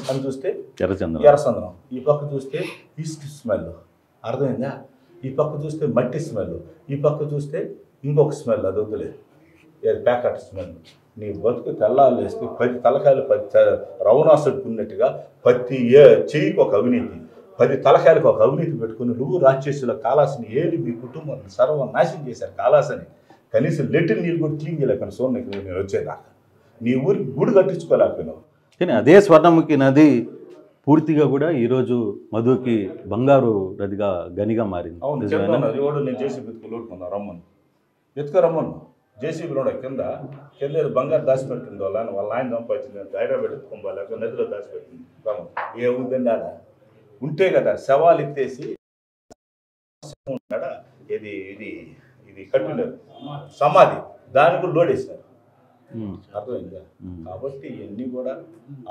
అని చూస్తే ఎర్రచందనం, ఈ పక్క చూస్తే ఈస్ట్ స్మెల్. అర్థమైందా? ఈ పక్క చూస్తే మట్టి స్మెల్, ఈ పక్క చూస్తే ఇంకొక స్మెల్, అది వద్దులేదు, ఏది ప్యాకెట్ స్మెల్. నీ బతుకు తెల్లాలు వేస్తే 10 తలకాయలు 10 రవణాసుడికి ఉన్నట్టుగా ప్రతి చెయ్యికి ఒక అవినీతి, 10 తలకాయలకు ఒక అవినీతి పెట్టుకుని నువ్వు రాక్షసుల కాలాసిని ఏది మీ కుటుంబం సర్వనాశనం చేశారు. కాలాసని కనీసం లెటర్ నీళ్ళు కూడా క్లీన్ చేయలేకపోయినా సోన్నకి నేను వచ్చేదాకా. నీ ఊరికి గుడి కట్టించుకోలేకపోయినావు. కానీ అదే స్వర్ణముఖి నది పూర్తిగా కూడా ఈరోజు మధుకి బంగారు నదిగా గనిగా మారింది. అవును, చెప్తాను. అది కూడా నేను జేసీబీ ఎత్తుకున్నా రమ్మను, రమ్మను జేసీబీలో కింద బంగారు దాచిపెట్టింది. వాళ్ళ ఆయన సంపాదించింది, హైదరాబాద్ ఎత్తుకోవాలి, లేకపోతే నదిలో దాచిపెట్టింది. రమ్మను ఏముందండి ఆడ ఉంటే కదా శవాలు ఎత్తేసి ఉన్నాడా, ఇది ఇది ఇది కట్టినారు సమాధి, దాన్ని కూడా లోడ్ వేసినారు. అర్థమైందా? కాబట్టి ఇవన్నీ కూడా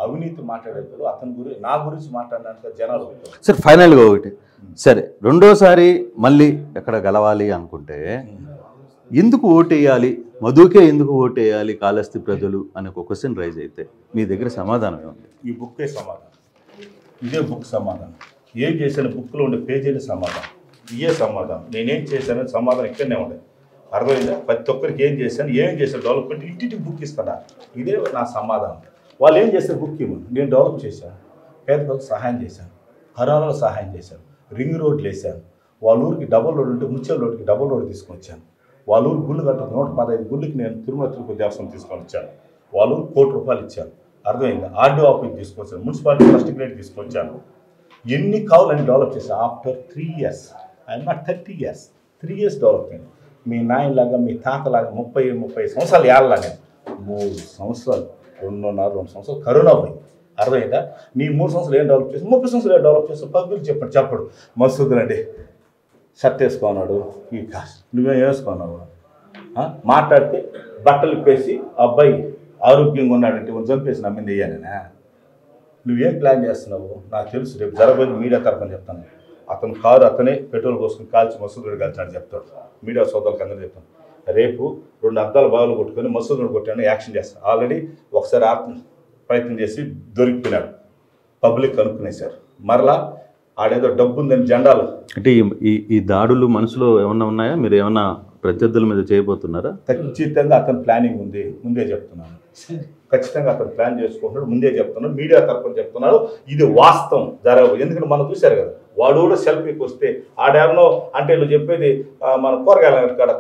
అవినీతి మాట్లాడేప్పుడు అతని గురించి నా గురించి మాట్లాడడానికి జనాలు. సరే, ఫైనల్గా ఒకటి, సరే రెండోసారి మళ్ళీ ఎక్కడ గెలవాలి అనుకుంటే ఎందుకు ఓటేయాలి, మధుకే ఎందుకు ఓటేయాలి కాళహస్తి ప్రజలు అనే ఒక క్వశ్చన్ రైజ్ అయితే మీ దగ్గర సమాధానం ఏముంది? ఈ బుక్కే సమాధానం, ఇదే బుక్ సమాధానం. ఏం చేశాను బుక్లో ఉండే పేజీలు సమాధానం, ఇదే సమాధానం. నేనేం చేశాను సమాధానం ఇక్కడనే ఉండేది. అర్థమైందా? ప్రతి ఒక్కరికి ఏం చేశాను డెవలప్మెంట్ ఇంటికి బుక్ ఇస్తాడా, ఇదే నా సమాధానం. వాళ్ళు ఏం చేశారు బుక్ ఇవ్వను, నేను డెవలప్ చేశాను, పేదలకు సహాయం చేశాను, కరోనాలో సహాయం చేశాను, రింగ్ రోడ్లు వేసాను, వాళ్ళ ఊరికి డబుల్ రోడ్ ఉంటే ముచ్చల రోడ్కి డబుల్ రోడ్ తీసుకొచ్చాను, వాళ్ళ ఊరికి గుళ్ళు కట్ట 115 గుళ్ళకి నేను తిరుపతి దేవస్థానం తీసుకొని వచ్చాను, వాళ్ళ ఊరికి ₹1,00,00,000 ఇచ్చాను. అర్థమైందా? ఆర్డీఓ ఆఫీస్ తీసుకొచ్చాను, మున్సిపాలిటీ ఫస్ట్ గ్రేడ్ తీసుకొచ్చాను. ఎన్ని కావాలని డెవలప్ చేశాను. After 3 years, I'm not 30 years, 3 years development. మీ నాయనలాగా మీ తాతలాగా 30 సంవత్సరాలు ఏళ్ళ నేను 3 సంవత్సరాలు 2 సంవత్సరాలు కరోనా పోయి. అర్థమైందా? నీ 3 సంవత్సరాలు ఏం డెవలప్ చేసి 30 సంవత్సరాలు ఏం డెవలప్ చేస్తావు? పబ్లిక్ చెప్పడు. మసూదన్ అండి షర్ట్ వేసుకున్నాడు, ఈ కాస్ట్ నువ్వేం వేసుకున్నావు, మాట్లాడితే బట్టలు ఇప్పేసి అబ్బాయి ఆరోగ్యంగా ఉన్నాడంటే చంపేసి నా మీద వేయాలనా? నువ్వేం ప్లాన్ చేస్తున్నావు నాకు తెలుసు. రేపు జరగబోయేది మీడియా తరఫున చెప్తాను. అతను కారు అతనే పెట్రోల్ పోసుకుని కాల్చి మసూద్ కలిచాడు చెప్తాడు. మీడియా సోదరులకు అందరూ చెప్తాను. రేపు 2 అద్దాల బావులు కొట్టుకొని మసూద్ కొట్టాను యాక్షన్ చేస్తాను. ఆల్రెడీ ఒకసారి ప్రయత్నం చేసి దొరికిపోయినాడు, పబ్లిక్ కనుక్కునేశారు. మరలా ఆడేదో డబ్బు ఉందని జెండాలు. అంటే ఈ దాడులు మనసులో ఏమన్నా ఉన్నాయా? మీరు ఏమన్నా ప్రత్యర్థుల మీద చేయబోతున్నారా? ఖచ్చితంగా అతను ప్లానింగ్ ఉంది, ముందే చెప్తున్నాను. ఖచ్చితంగా అతను ప్లాన్ చేసుకుంటున్నాడు, ముందే చెప్తున్నాడు. మీడియా తరఫున చెప్తున్నాడు, ఇది వాస్తవం జరగదు. ఎందుకంటే మనం చూశారు కదా, వాడు కూడా సెల్ఫీకి వస్తే ఆడేమో అంటే నువ్వు చెప్పేది మన కూరగాయల కాడ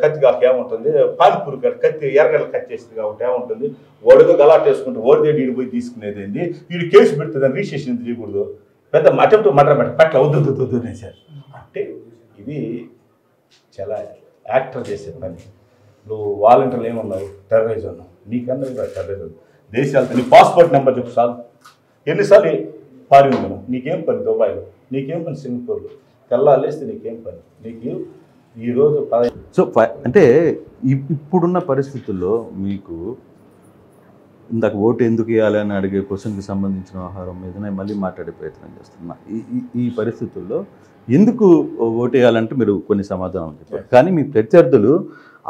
కత్తి కాక ఏముంటుంది, పానిపూరి కాడ కత్తి ఎర్రగడ్డలు కట్ చేసింది కాబట్టి ఏముంటుంది, వాడుగా గలాట్ వేసుకుంటే ఓడిదే వీడు పోయి తీసుకునేది ఏంది, వీడు కేసు పెడుతుందని రిజిస్ట్రేషన్ చేయకూడదు, పెద్ద అటెంప్ట్ మటర్ పట్ల వద్దు సార్. అంటే ఇది చాలా యాక్టర్ చేసే పని. నువ్వు వాలంటీర్లు ఏమన్నావు, టెర్రరిజం అన్నావు. నీకన్నా కూడా టెర్రరిజం దేశాలతో నీ పాస్పోర్ట్ నెంబర్ చెప్పు సార్. ఎన్నిసార్లు పారి ఉన్నాను, నీకేం పని దుబాయ్లో, నీకేం పని సింగపూర్లో, తెల్లాలేస్తే నీకేం పని, నీకు ఈరోజు సో అంటే ఇప్పుడున్న పరిస్థితుల్లో మీకు ఇందాక ఓటు ఎందుకు వేయాలి అని అడిగే క్వశ్చన్కి సంబంధించిన ఆహారం మీదనే మళ్ళీ మాట్లాడే ప్రయత్నం చేస్తున్నా. ఈ పరిస్థితుల్లో ఎందుకు ఓటు వేయాలంటే మీరు కొన్ని సమాధానం చెప్పారు, కానీ మీ ప్రత్యర్థులు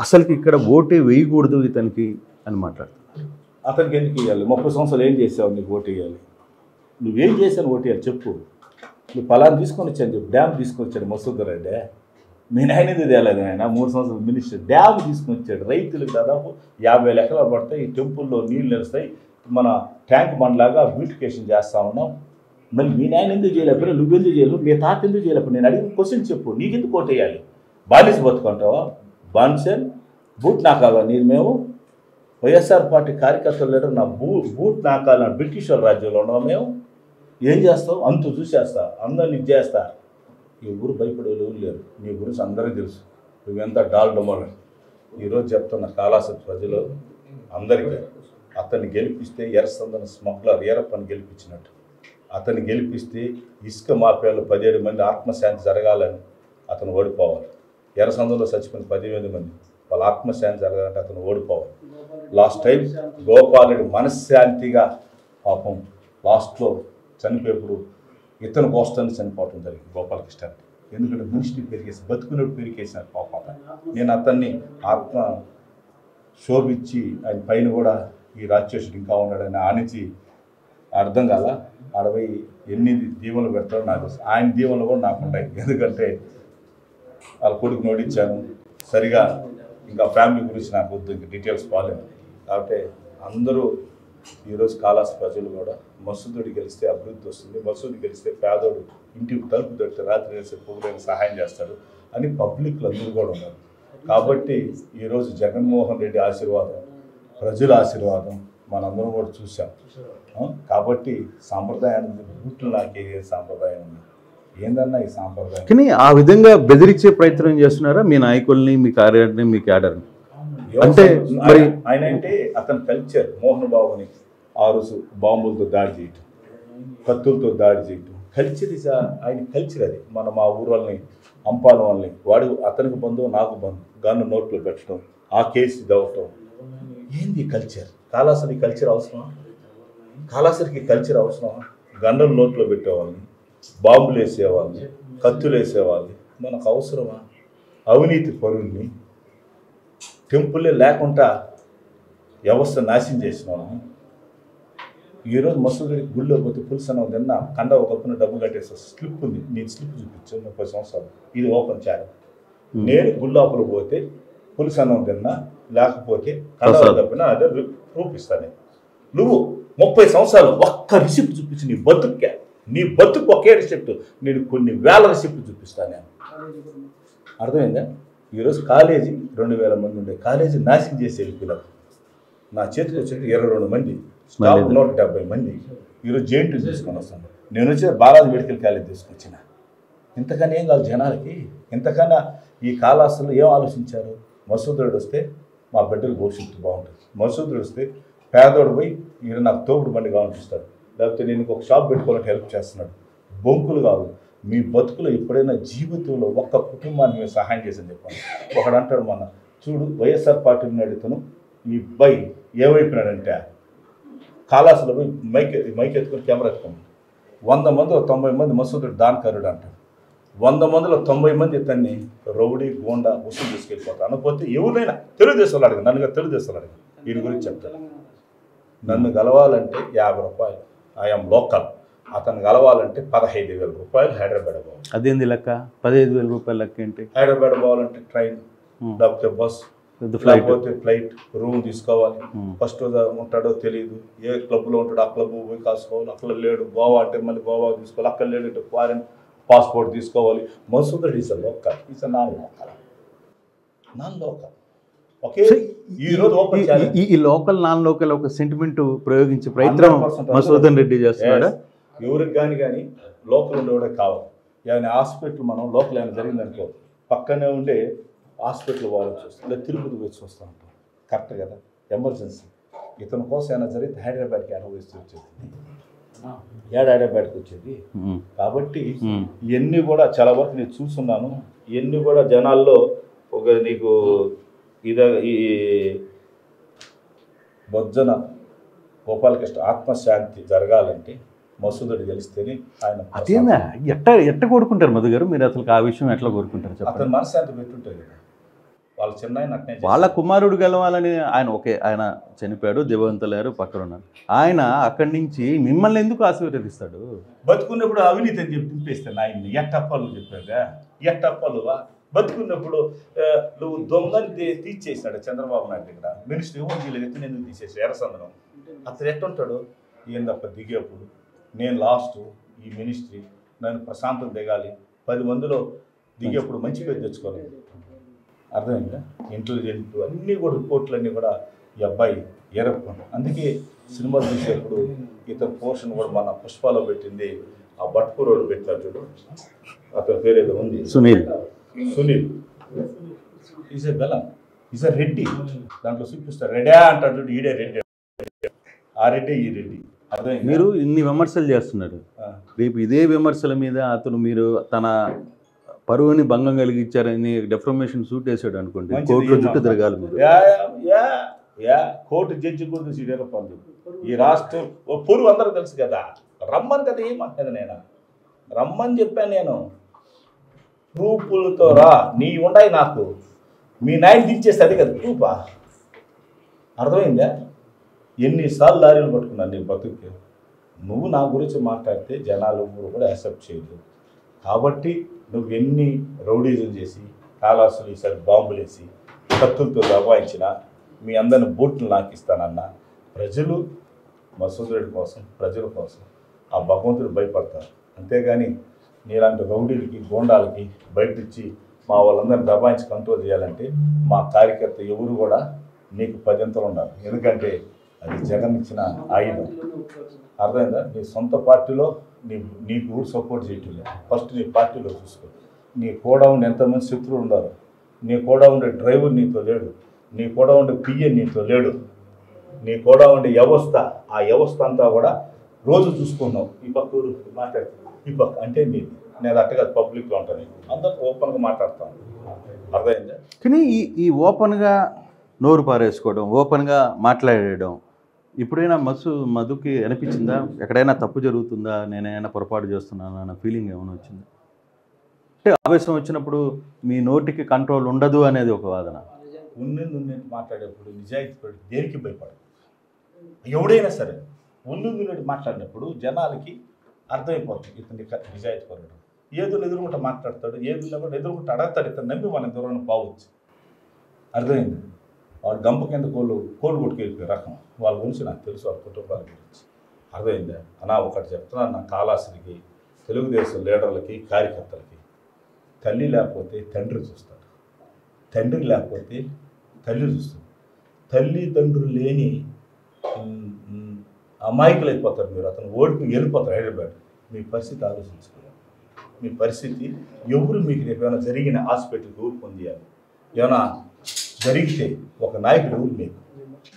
అసలుకి ఇక్కడ ఓటే వేయకూడదు ఇతనికి అని మాట్లాడుతున్నారు. అతనికి ఎందుకు ఇవ్వాలి? 30 సంవత్సరాలు ఏం చేసావు నీకు ఓటు వేయాలి? నువ్వేం చేశాను ఓటు వేయాలి చెప్పు. నువ్వు పలాన్ని తీసుకొని వచ్చాను చెప్పు. డ్యామ్ తీసుకొని వచ్చాడు మసూద్ రెడ్డి. మీ నాయన ఇది తేలేదు, ఆయన 3 సంవత్సరాలు మినిస్టర్. డ్యామ్ తీసుకొని వచ్చాడు. రైతులకు దాదాపు 50,000 ఎకరాలు పడతాయి, ఈ టెంపుల్లో నీళ్ళు నిలుస్తాయి, మన ట్యాంక్ బండ్లాగా బ్యూటిఫికేషన్ చేస్తా ఉన్నాం. మరి మీ నాయన ఎందుకు చేయలేకపోయినా, నువ్వెందుకు చేయలేవు, మీ తాత ఎందుకు చేయలేకపోయినా? నేను అడిగిన క్వశ్చన్ చెప్పు. నీకెందుకు ఓటు వేయాలి? బానిస బతుకుంటావా? బాన్సెన్ బూట్ నాకాలా నీరు? మేము వైఎస్ఆర్ పార్టీ కార్యకర్తలు లేరు, నా బూట్ నాకాల బ్రిటిష్ వాళ్ళ రాజ్యంలో ఉన్నాం మేము. ఏం చేస్తావు? అంతు చూసేస్తా, అందరిని ఇది చేస్తా. ఈ ఊరు భయపడే ఊరు లేరు, నీ గురించి అందరికీ తెలుసు. నువ్వెంత డాల్డమోడ. ఈరోజు చెప్తున్న కాళహస్తి ప్రజలు అందరికీ అతన్ని గెలిపిస్తే ఎర్రసందన స్మగ్లర్ ఈరప్పని గెలిపించినట్టు. అతన్ని గెలిపిస్తే ఇసుక మాఫియాలు 17 మంది ఆత్మశాంతి జరగాలని అతను ఓడిపోవాలి. ఎర్రసందంలో చచ్చిపోయిన 18 మంది వాళ్ళ ఆత్మశాంతి జరగాలంటే అతను ఓడిపోవాలి. లాస్ట్ టైం గోపాల్ రెడ్డి మనశ్శాంతిగా పాపం లాస్ట్లో చనిపోయేప్పుడు ఇతను కోస్తాన్ని చనిపోవటం జరిగింది గోపాలకృష్ణ. ఎందుకంటే మినిస్ట్రీ పెరిగేసి బతుకున్నట్టు పెరిగేసినారు పాపం. నేను అతన్ని ఆత్మ శోభించి ఆయన పైన కూడా ఈ రాక్షసుడు ఇంకా ఉన్నాడని ఆనించి అర్థం కాల. 68 దీవెనలు పెడతాడు నాకు. ఆయన దీవెనలు కూడా నాకు ఉంటాయి, ఎందుకంటే వాళ్ళ కొడుకు నోడించాను సరిగా. ఇంకా ఫ్యామిలీ గురించి నాకు వద్దు, ఇంకా డీటెయిల్స్ బాగాలేదు. కాబట్టి అందరూ ఈరోజు కాళహస్తి ప్రజలు కూడా మసూదుడి గెలిస్తే అభివృద్ధి వస్తుంది, మసూది గెలిస్తే పేదోడు ఇంటికి తలుపు తడితే రాత్రి వేసే పొగులైన సహాయం చేస్తాడు అని పబ్లిక్లు అందరూ కూడా ఉన్నారు. కాబట్టి ఈరోజు జగన్మోహన్ రెడ్డి ఆశీర్వాదం, ప్రజల ఆశీర్వాదం మనందరం కూడా చూసాం. కాబట్టి సాంప్రదాయాన్ని బూట్లు నాకే సాంప్రదాయం ఉంది, ఏందన్నా ఈ సాంప్రదాయం. కానీ ఆ విధంగా బెదిరించే ప్రయత్నం చేస్తున్నారా మీ నాయకుల్ని, మీ కార్యాన్ని, మీ క్యాడర్ని? అంటే ఆయన అంటే అతని కల్చర్. మోహన్ బాబుని ఆ రోజు బాంబులతో దాడి చేయటం, కత్తులతో దాడి చేయటం కల్చర్ ఇస్ ఆయన కల్చర్. అది మా ఊరు వాళ్ళని అంపాల వాళ్ళని వాడు అతనికి బంధువు నాకు బంధువు గన్ను నోట్లో పెట్టడం, ఆ కేసు దవ్వటం. ఏంది కల్చర్? కాళహస్తి కల్చర్ అవసరమా? కాళహస్తికి కల్చర్ అవసరమా? గన్నులు నోట్లో పెట్టేవాళ్ళని, బాంబులు వేసేవాళ్ళని, కత్తులు వేసేవాళ్ళని మనకు అవసరమా? అవినీతి పరుల్ని టెంపులే లేకుండా వ్యవస్థ నాశనం చేసిన వాళ్ళని ఈరోజు మసూదరికి గుళ్ళో పోతే పులుసు అన్నం తిన్నా కండ ఒకప్పున డబ్బు కట్టేస్తా స్లిప్ ఉంది, నేను స్లిప్ చూపించు 30 సంవత్సరాలు ఇది ఓపెన్ ఛానల్. నేను గుళ్ళోపల పోతే పులుసు అన్నం తిన్నా లేకపోతే కండ తప్పినా అదే రూపిస్తాను. నువ్వు 30 సంవత్సరాలు ఒక్క రిసిప్ట్ చూపించి నీ బతుకు ఒకే రిసిప్ట్, నేను కొన్ని వేల రిసిప్ట్ చూపిస్తాను నేను. అర్థమైందా? ఈరోజు కాలేజీ 2000 మంది ఉండే కాలేజీ నాశనం చేసి వెళ్ళిపోయినారు. నా చేతికి వచ్చేది 22 మంది, స్టాఫ్ 170 మంది. ఈరోజు జేఎన్టీ తీసుకొని వస్తాను. నేను వచ్చే బాలాజీ మెడికల్ కాలేజ్ తీసుకొచ్చిన. ఇంతకన్నా ఏం కాదు జనాలకి. ఇంతకన్నా ఈ కాలాస్తులు ఏం ఆలోచించారు? మసూదుడు వస్తే మా బిడ్డలు భవిష్యత్తు బాగుంటుంది, మసూదుడు వస్తే పేదోడు పోయి ఈయన నాకు తోపుడు బండి కావాలనిపిస్తాడు, లేకపోతే నేను ఒక షాప్ పెట్టుకోవాలంటే హెల్ప్ చేస్తున్నాడు. బొంకులు కాదు. మీ బతుకులో ఎప్పుడైనా జీవితంలో ఒక్క కుటుంబాన్ని మేము సహాయం చేసని చెప్పాను. ఒకడు అంటాడు మొన్న, చూడు వైఎస్ఆర్ పార్టీ అడుగుతాను ఈ అబ్బాయి ఏమైపోయినాడంటే కాలాసులో పోయి మైక్ ఎత్తుకొని కెమెరా ఎత్తుకోండి. 100 మందిలో 90 మంది మసూదుడు దానకారుడు అంటాడు. 100 మందిలో 90 మంది ఇతన్ని రౌడీ గోండా వసూలు తీసుకెళ్ళిపోతారు. అనకపోతే ఎవరైనా తెలుగుదేశంలో అడగ, నన్నుగా తెలుగుదేశంలో అడగ, వీరి గురించి చెప్తాను. నన్ను గెలవాలంటే 50 రూపాయలు, ఐఎమ్ లోకల్. అతను కలవాలంటే 15,000 రూపాయలు హైదరాబాద్ పోవాలి. అదేంది లెక్క? 15,000 రూపాయల లెక్క ఏంటి? హైదరాబాద్ పోవాలంటే ట్రైన్, లేకపోతే బస్, లేకపోతే ఫ్లైట్, రూమ్ తీసుకోవాలి. ఫస్ట్ ఉంటాడో తెలియదు, ఏ క్లబ్లో ఉంటాడో ఆ క్లబ్ పోయి కాసుకోవాలి. అక్కడ లేడు గోవా అంటే మళ్ళీ గోవా తీసుకోవాలి, అక్కడ లేడు అంటే ఫారెన్ పాస్పోర్ట్ తీసుకోవాలి. Masood is local, is non local. Okay, ఈ రోజు ఈ లోకల్ నాన్ లోకల్ ఒక సెంటిమెంట్ ప్రయోగించే ప్రయత్నం మసూదన్ రెడ్డి చేస్తున్నాడా? ఎవరికి కానీ లోకల్ ఉండేవాడే కావాలి. ఏమైనా హాస్పిటల్ మనం లోకల్ ఏమైనా జరిగిందనుకో పక్కనే ఉండే హాస్పిటల్ పోవాల్సి వస్తుంది, లేదా తిరుపతి వచ్చి వస్తూ ఉంటాం. కరెక్ట్ కదా? ఎమర్జెన్సీ ఇతని కోసం ఏమైనా జరిగితే హైదరాబాద్కి వేస్తూ వచ్చేది, హైదరాబాద్కి వచ్చేది. కాబట్టి ఇవన్నీ కూడా చాలా వరకు నేను చూస్తున్నాను. ఇవన్నీ కూడా జనాల్లో ఒక నీకు ఈ బొజ్జన గోపాలకృష్ణ ఆత్మశాంతి జరగాలంటే మసూదుడు గెలిస్తేనే ఆయన. అదేనా ఎట్ట కోరుకుంటారు మధు గారు? మీరు అసలు ఆ విషయం ఎట్లా కోరుకుంటారు? అతను మనశ్శాంతి పెట్టుంటారు కదా, వాళ్ళ చిన్న వాళ్ళ కుమారుడు గెలవాలని ఆయన. ఓకే, ఆయన చనిపోయాడు, దేవవంతులారు పక్కన ఉన్నారు. ఆయన అక్కడి నుంచి మిమ్మల్ని ఎందుకు ఆశీర్వదిస్తాడు? బతుకున్నప్పుడు అవినీతి అని చెప్పి తింపేస్తాను ఆయన్ని. ఎట్టప్పాలు చెప్పాగా, ఎట్టప్పాలు బతుకున్నప్పుడు నువ్వు దొంగని తీసేసాడు చంద్రబాబు నాయుడు దగ్గర. మినిస్టర్ ఎవరు చేయలేదు, ఎత్తున ఎందుకు తీసేసాడు? ఎర్రసందనం అతను ఎట్టుంటాడు? ఏందప్ప దిగేప్పుడు నేను లాస్ట్ ఈ మినిస్ట్రీ, నన్ను ప్రశాంతం దిగాలి, 10 మందిలో దిగేప్పుడు మంచి పేరు తెచ్చుకోలేదు. అర్థమైందా? ఇంటెలిజెంట్ అన్నీ కూడా రిపోర్ట్లన్నీ కూడా ఈ అబ్బాయి ఏరప్ప. అందుకే సినిమాలు చూసేప్పుడు ఇతని పోర్షన్ కూడా మన పుష్పాలో పెట్టింది. ఆ భట్పూరోడు పెట్టాడు చూడు, అతని పేరు ఏదో ఉంది, సునీల్ ఈజ్ ఎ బెలం, ఈజ్ ఎ రెడ్డి. దాంట్లో చూపిస్తారు రెడ్డా అంటాడు చూడు, ఈడే రెడ్డి, ఆ రెడ్డి ఈ రెడ్డి. అర్థమైంది? మీరు ఇన్ని విమర్శలు చేస్తున్నారు, రేపు ఇదే విమర్శల మీద అతను మీరు తన పరువుని భంగం కలిగించారని డెఫర్మేషన్ సూట్ వేసాడు అనుకోండి, కోర్టులో చుట్టూ తిరగాలి మీరు. కోర్టు జడ్జి కూడా సీడేరప్పంది. ఈ రాష్ట్రం పొరుగు అందరూ తెలుసు కదా. రమ్మని కదా ఏమంటది, నేను రమ్మని చెప్పాను. నేను ప్రూఫ్లతో రా, నీ ఉన్నాయి నాకు, మీ నాయన దించేస్తే అది కదా ప్రూఫా. అర్థమైందా? ఎన్నిసార్లు లారీలు పట్టుకున్నాను నీ బతుకు. నువ్వు నా గురించి మాట్లాడితే జనాలు కూడా యాక్సెప్ట్ చేయదు. కాబట్టి నువ్వు ఎన్ని రౌడీజం చేసి కాలాసులు ఈసారి బాంబులు వేసి కత్తులతో దబాయించిన మీ అందరిని బోట్లు నాకిస్తానన్న ప్రజలు మసూద్ రెడ్డి కోసం, ప్రజల కోసం ఆ భగవంతుడు భయపడతారు. అంతేగాని నీలాంటి రౌడీలకి గోండాలకి బయటిచ్చి మా వాళ్ళందరినీ దబాయించి కంట్రోల్ చేయాలంటే మా కార్యకర్త ఎవరు కూడా నీకు 10 ఉండాలి. ఎందుకంటే అది జగన్ ఇచ్చిన ఆయుధం. అర్థమైందా? నీ సొంత పార్టీలో నీకు ఊరు సపోర్ట్ చేయటం లేదు. ఫస్ట్ నీ పార్టీలో చూసుకో. నీ కూడా ఉండే ఎంతమంది శత్రువులు ఉన్నారు, నీ కూడా ఉండే డ్రైవర్ నీతో లేడు, నీ కూడా ఉండే పిఏ నీతో లేడు, నీ కూడా ఉండే వ్యవస్థ, ఆ వ్యవస్థ అంతా కూడా రోజు చూసుకున్నావు. ఈ పక్క ఊరు మాట్లాడుతున్నావు, ఈ పక్క అంటే నేను అట్టగా పబ్లిక్లో ఉంటాను, అందరూ ఓపెన్గా మాట్లాడతాను. అర్థమైందా? కానీ ఈ ఓపెన్గా నోరు పారేసుకోవడం, ఓపెన్గా మాట్లాడేయడం ఇప్పుడైనా మధుకి అనిపించిందా? ఎక్కడైనా తప్పు జరుగుతుందా, నేనైనా పొరపాటు చేస్తున్నాను అన్న ఫీలింగ్ ఏమైనా వచ్చిందా? అంటే ఆవేశం వచ్చినప్పుడు మీ నోటికి కంట్రోల్ ఉండదు అనేది ఒక వాదన. ఉన్నది మాట్లాడేప్పుడు నిజాయితీ పడి దేనికి భయపడదు. ఎవడైనా సరే ఉన్నది మాట్లాడినప్పుడు జనాలకి అర్థమైపోతుంది ఇతని నిజాయితీ పడడం. ఏదో ఎదురుకుంటా మాట్లాడతాడు, ఏది కూడా ఎదురుకుంటా అడగతాడు, ఇతను నమ్మి మన దూరాన్ని పోవచ్చు. అర్థమైంది. వాడు గంప కింద కోళ్ళు కొట్టుకెళ్ళిపోయే రకం. వాళ్ళ గురించి నాకు తెలుసు, వాళ్ళ కుటుంబాల గురించి. అర్థమైందా అన్నా? ఒకటి చెప్తున్నాను, నా కాళహస్తికి, తెలుగుదేశం లీడర్లకి, కార్యకర్తలకి, తల్లి లేకపోతే తండ్రి చూస్తాడు, తండ్రి లేకపోతే తల్లి చూస్తుంది. తల్లిదండ్రులు లేని అమాయకులు అయిపోతారు మీరు. అతను ఓడిపోయి వెళ్ళిపోతారు హైదరాబాద్. మీ పరిస్థితి ఆలోచించుకోవాలి. మీ పరిస్థితి ఎవరు మీకు రేపు ఏమైనా జరిగిన హాస్పిటల్కి ఊరు పొందియాలి, ఏమైనా జరిగితే ఒక నాయకుడు ఊరు మీకు,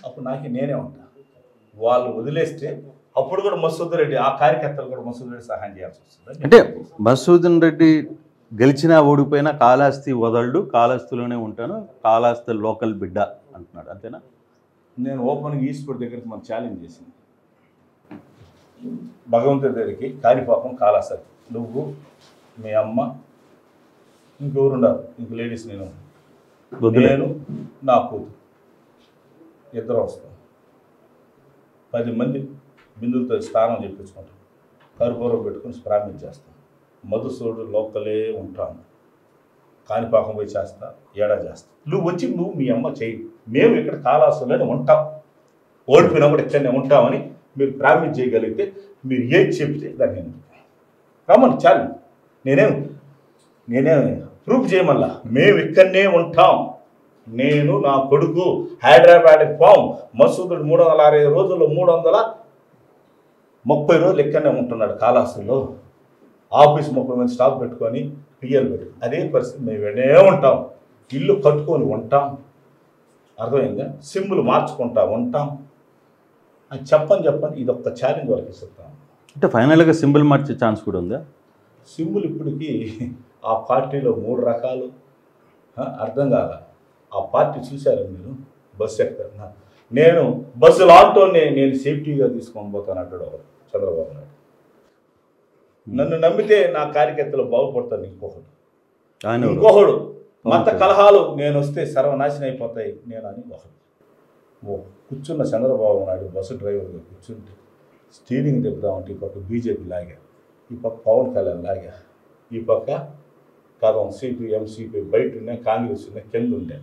అప్పుడు నేనే ఉంటా. వాళ్ళు వదిలేస్తే అప్పుడు కూడా మసూదన్ రెడ్డి, ఆ కార్యకర్తలు కూడా మసూదన్ రెడ్డి సహాయం చేయాల్సి వస్తుంది. అంటే మసూదన్ రెడ్డి గెలిచినా ఓడిపోయినా కాళహస్తి వదలడు, కాళహస్తిలోనే ఉంటాను, కాళహస్తి లోకల్ బిడ్డ అంటున్నాడు. అంతేనా? నేను ఓపెన్గా ఈశ్వర్ దగ్గరికి మనం ఛాలెంజ్ చేసింది, భగవంతుడి దగ్గరికి, కాణిపాకం కాళహస్తి, నువ్వు మీ అమ్మ ఇంకెవరు ఉండరు, ఇంక లేడీస్, నేను నా కూతురు ఇద్దరు వస్తాం. 10 మంది బిందులతో స్నానం చెప్పించుకుంటాం, కర్పూరం పెట్టుకుని ప్రారంభించేస్తాం. మధుసూడు లోకలే ఉంటాను, కాణిపాకం పోయి చేస్తా, ఏడా చేస్తా. నువ్వు వచ్చి మీ అమ్మ చెయ్యి, మేము ఇక్కడ కాళహస్తిలోనే ఉంటాం, ఓడిపోయినా కూడా ఇక్కడనే ఉంటామని మీరు ప్రామిస్ చేయగలిగితే, మీరు ఏది చెప్తే దాన్ని రమ్మని చాలు. నేనేం ప్రూఫ్ చేయమల్లా, మేము ఇక్కడనే ఉంటాం. నేను నా కొడుకు హైదరాబాద్కి పోం. మసూదుడు 365 రోజుల్లో 330 రోజులు ఇక్కడనే ఉంటున్నాడు కాళహస్తిలో. ఆఫీస్ 30 మంది స్టాఫ్ పెట్టుకొని పిఎల్ పెట్టి, అదే పరిస్థితి మేము ఇక్కడనే ఉంటాం, ఇల్లు కట్టుకొని ఉంటాం. అర్థమైందా? సిమ్ములు మార్చుకుంటా ఉంటాం అని చెప్పని ఇది ఒక్క ఛాలెంజ్ వాళ్ళకి ఇస్తాం. అంటే ఫైనల్గా సింబల్ మార్చే ఛాన్స్ కూడా ఉందా? సింబల్ ఇప్పటికీ ఆ పార్టీలో 3 రకాలు. అర్థం కాల. ఆ పార్టీ చూశారు మీరు? బస్సు ఎక్కుతారు, నేను బస్సులు ఆటోని నేను సేఫ్టీగా తీసుకొని పోతాను అంటాడు చంద్రబాబు నాయుడు. నన్ను నమ్మితే నా కార్యకర్తలు బాగుపడతాను. ఇంకొకడు మత కలహాలు నేను వస్తే సర్వనాశనం అయిపోతాయి నేను అని ఒకడు. కూర్చున్న చంద్రబాబు నాయుడు బస్సు డ్రైవర్గా కూర్చుంటే స్టీరింగ్ తిప్పుదామంటే ఈ పక్క బీజేపీ లాగా, ఈ పక్క పవన్ కళ్యాణ్ లాగా, ఈ పక్క కదం సిపిఎం సిపిఐ బయట ఉన్నాయి, కాంగ్రెస్ ఉన్నాయి కింద ఉండే,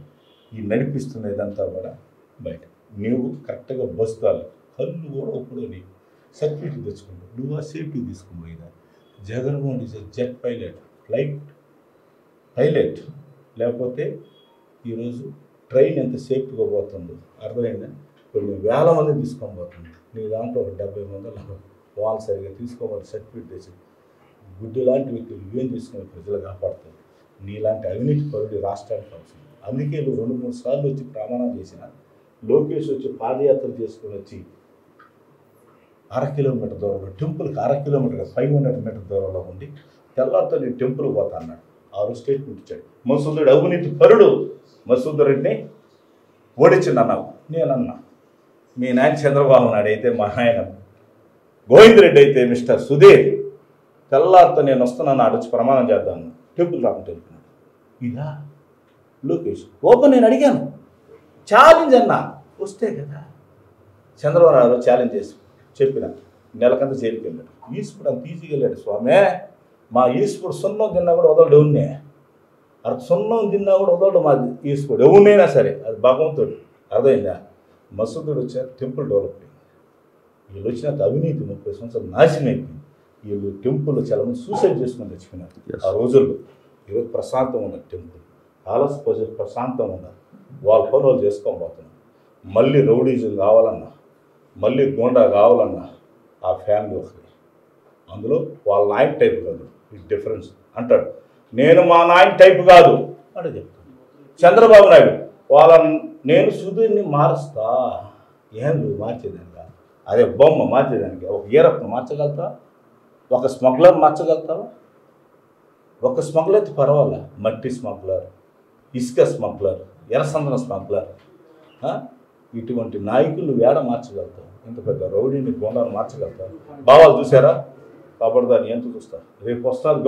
ఈ నడిపిస్తున్నదంతా కూడా బయట. నువ్వు కరెక్ట్గా బస్సు తాలి కళ్ళు కూడా ఇప్పుడు నీకు సర్టిఫికేట్ తెచ్చుకుంటావు. నువ్వు ఆ సేఫ్టీ తీసుకుపోయినా Jaganmohan Reddy jet flight pilot లేకపోతే ఈరోజు ట్రైన్ ఎంత సేఫ్టీగా పోతుందో అర్థమైందా? కొన్ని వేల మంది తీసుకొని పోతుంది. నీ దాంట్లో ఒక 70 మంది వాళ్ళు సరిగా తీసుకోవాలి సర్టిఫికేట్ తెచ్చి గుడ్డు లాంటి వ్యక్తులు ఏం తీసుకుని ప్రజలు కాపాడుతుంది. నీలాంటి అవినీతి పరుడు రాష్ట్రానికి అవసరం. అందుకే 2-3 సార్లు వచ్చి ప్రమాణం చేసిన లోకేష్ వచ్చి పాదయాత్ర చేసుకుని వచ్చి 1/2 కిలోమీటర్ దూరంలో టెంపుల్కి 1/2 కిలోమీటర్ 500 మీటర్ దూరంలో ఉండి తెల్లారితో నేను టెంపుల్ పోతా అన్నాడు. ఆ రోజు స్టేట్మెంట్ ఇచ్చాడు. మసూదుడు అవినీతి పరుడు మసూదన్ రెడ్డిని ఓడించింది అన్నావు. నేనన్నా మీ నాయన చంద్రబాబు నాయుడు అయితే మా ఆయన గోవిందరెడ్డి అయితే మిస్టర్ సుధీర్ తెల్లారితో నేను వస్తున్నాను ఆడొచ్చి ప్రమాణం చేద్దాను టెంపుల్ రాకుండా వెళ్తున్నాను. ఇదా లోకేష్ ఓపెన్ నేను అడిగాను ఛాలెంజ్ అన్నా వస్తే కదా. చంద్రబాబు నాయుడు ఛాలెంజ్ చేసి చెప్పిన నెలకంతా జైలుకి వెళ్ళాడు. ఈశ్వరుడు అంత ఈజీగా వెళ్ళాడు స్వామి. మా ఈశ్వరుడు సున్నం తిన్నా కూడా వదలడు ఎవరినే, అది సున్నం తిన్నా కూడా వదలడు మా ఈశ్వరుడు ఎవరినైనా సరే, అది భగవంతుడు. అర్థమైందా? మసూదుడు వచ్చారు, టెంపుల్ డెవలప్ అయింది. వీళ్ళు వచ్చినాక అవినీతి 30 సంవత్సరాలు నాశనం అయిపోయింది. వీళ్ళు టెంపుల్ చాలా మంది సూసైడ్ చేసుకుని తెచ్చుకున్నారు ఆ రోజుల్లో. ఈరోజు ప్రశాంతం ఉన్నది టెంపుల్, ఆలస్ ప్రజలు ప్రశాంతం ఉన్నారు. వాళ్ళ పని వాళ్ళు చేసుకొని పోతున్నారు. మళ్ళీ రౌడీజం కావాలన్నా, మళ్ళీ గోండా కావాలన్నా ఆ ఫ్యామిలీ ఒకటి. అందులో వాళ్ళ నాయన టైప్ కాదు, ఇది డిఫరెన్స్ అంటాడు. నేను మా నాయన టైప్ కాదు అని చెప్తాను. చంద్రబాబు నాయుడు నేను సుధీర్ని మారుస్తా. ఏం నువ్వు మార్చేదానికి అదే బొమ్మ మార్చేదానికి ఒక ఈరప్పను మార్చగలుగుతావా? ఒక స్మగ్లర్ మార్చగలుగుతావా? ఒక స్మగ్లర్ అయితే పర్వాలే, మట్టి స్మగ్లర్, ఇసుక స్మగ్లర్, ఎర్రసందన స్మగ్లర్, ఇటువంటి నాయకులు వేడ మార్చగలుగుతావు. ఇంత పెద్ద రౌడీని గోండాను మార్చగలుగుతావు. భావాలు చూసారా? కబడ్దాన్ని ఎంత చూస్తారు. రేపు వస్తారు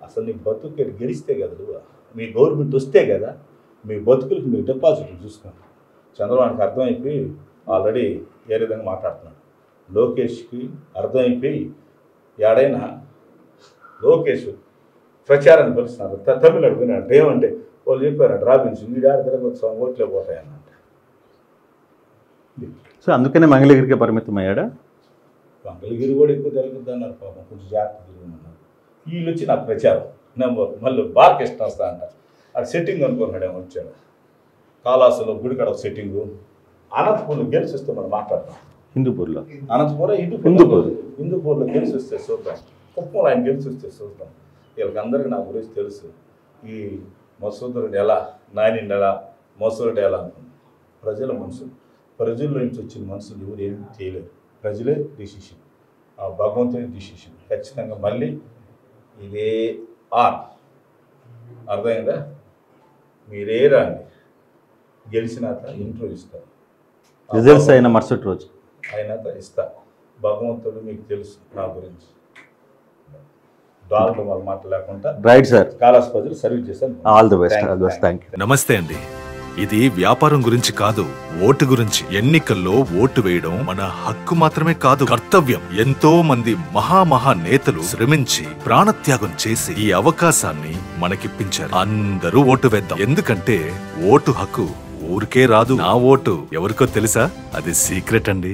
అసలు నీ బతుకు గెలిస్తే కదా, నీ గవర్నమెంట్ వస్తే కదా మీ బతుకులకి మీరు డిపాజిట్లు చూసుకోండి. చంద్రబాబుకి అర్థమైపోయి ఆల్రెడీ ఏ విధంగా మాట్లాడుతున్నాడు. లోకేష్కి అర్థమైపోయి ఏడైనా లోకేష్ ప్రచారాన్ని పిలుస్తున్నారు. తమిళనాడు పోయినాడు. ఏమంటే వాళ్ళు చెప్పారు రాబిన్స్ వీడాడ తిరగొచ్చు ఓట్లే పోతాయన్నమాట. సో అందుకనే మంగళగిరికే పరిమితం అయ్యాడా? మంగళగిరి కూడా ఎక్కువ తిరుగుద్ది అన్నారు. పాపం కొంచెం జాగ్రత్త తిరుగుతున్నారు. వీళ్ళు వచ్చి నాకు ప్రచారం నెంబర్ మళ్ళీ బాలకృష్ణ వస్తా అంటారు. అది సెట్టింగ్ అనుకున్నాడేమో వచ్చాడు. కాళాసులో గుడికాడ ఒక సెట్టింగు. అనంతపూర్లో గెలిచిస్తే మనం మాట్లాడతాం. హిందూపూర్లో హిందూపూర్లో గెలిచి వస్తే చూద్దాం. కుప్పంలో ఆయన గెలిచి వస్తే చూద్దాం. వీళ్ళకి అందరికీ నా గురించి తెలుసు. ఈ మసూదరుడు ఎలా, నాయని ఎలా, మసూరుడు ఎలా అనుకున్నాం. ప్రజల మనుషులు, ప్రజల్లో నుంచి వచ్చిన మనుషులు ఎవరు ఏమి చేయలేరు. ప్రజలే డిసిషన్, ఆ భగవంతుని డిసిషన్. ఖచ్చితంగా మళ్ళీ ఇదే అర్థమైందా? మీరే రాండి, గెలిచినాక ఇంటర్వ్యూ ఇస్తారు. రిజల్ట్స్ అయిన మరుసటి రోజు అయినాక ఇస్తా. భగవంతుడు మీకు తెలుసు నా గురించి. డాక్టర్ వాళ్ళు మాట్లాడకుండా రైట్ సార్. కాళాస్ ప్రజలు సర్వీస్ చేశాను. All the best. Thank you. నమస్తే అండి. ఇది వ్యాపారం గురించి కాదు, ఓటు గురించి. ఎన్నికల్లో ఓటు వేయడం మన హక్కు మాత్రమే కాదు, కర్తవ్యం. ఎంతో మంది మహా నేతలు శ్రమించి ప్రాణత్యాగం చేసి ఈ అవకాశాన్ని మనకిప్పించారు. అందరూ ఓటు వేద్దాం. ఎందుకంటే ఓటు హక్కు ఊరికే రాదు. నా ఓటు ఎవరికో తెలుసా? అది సీక్రెట్ అండి.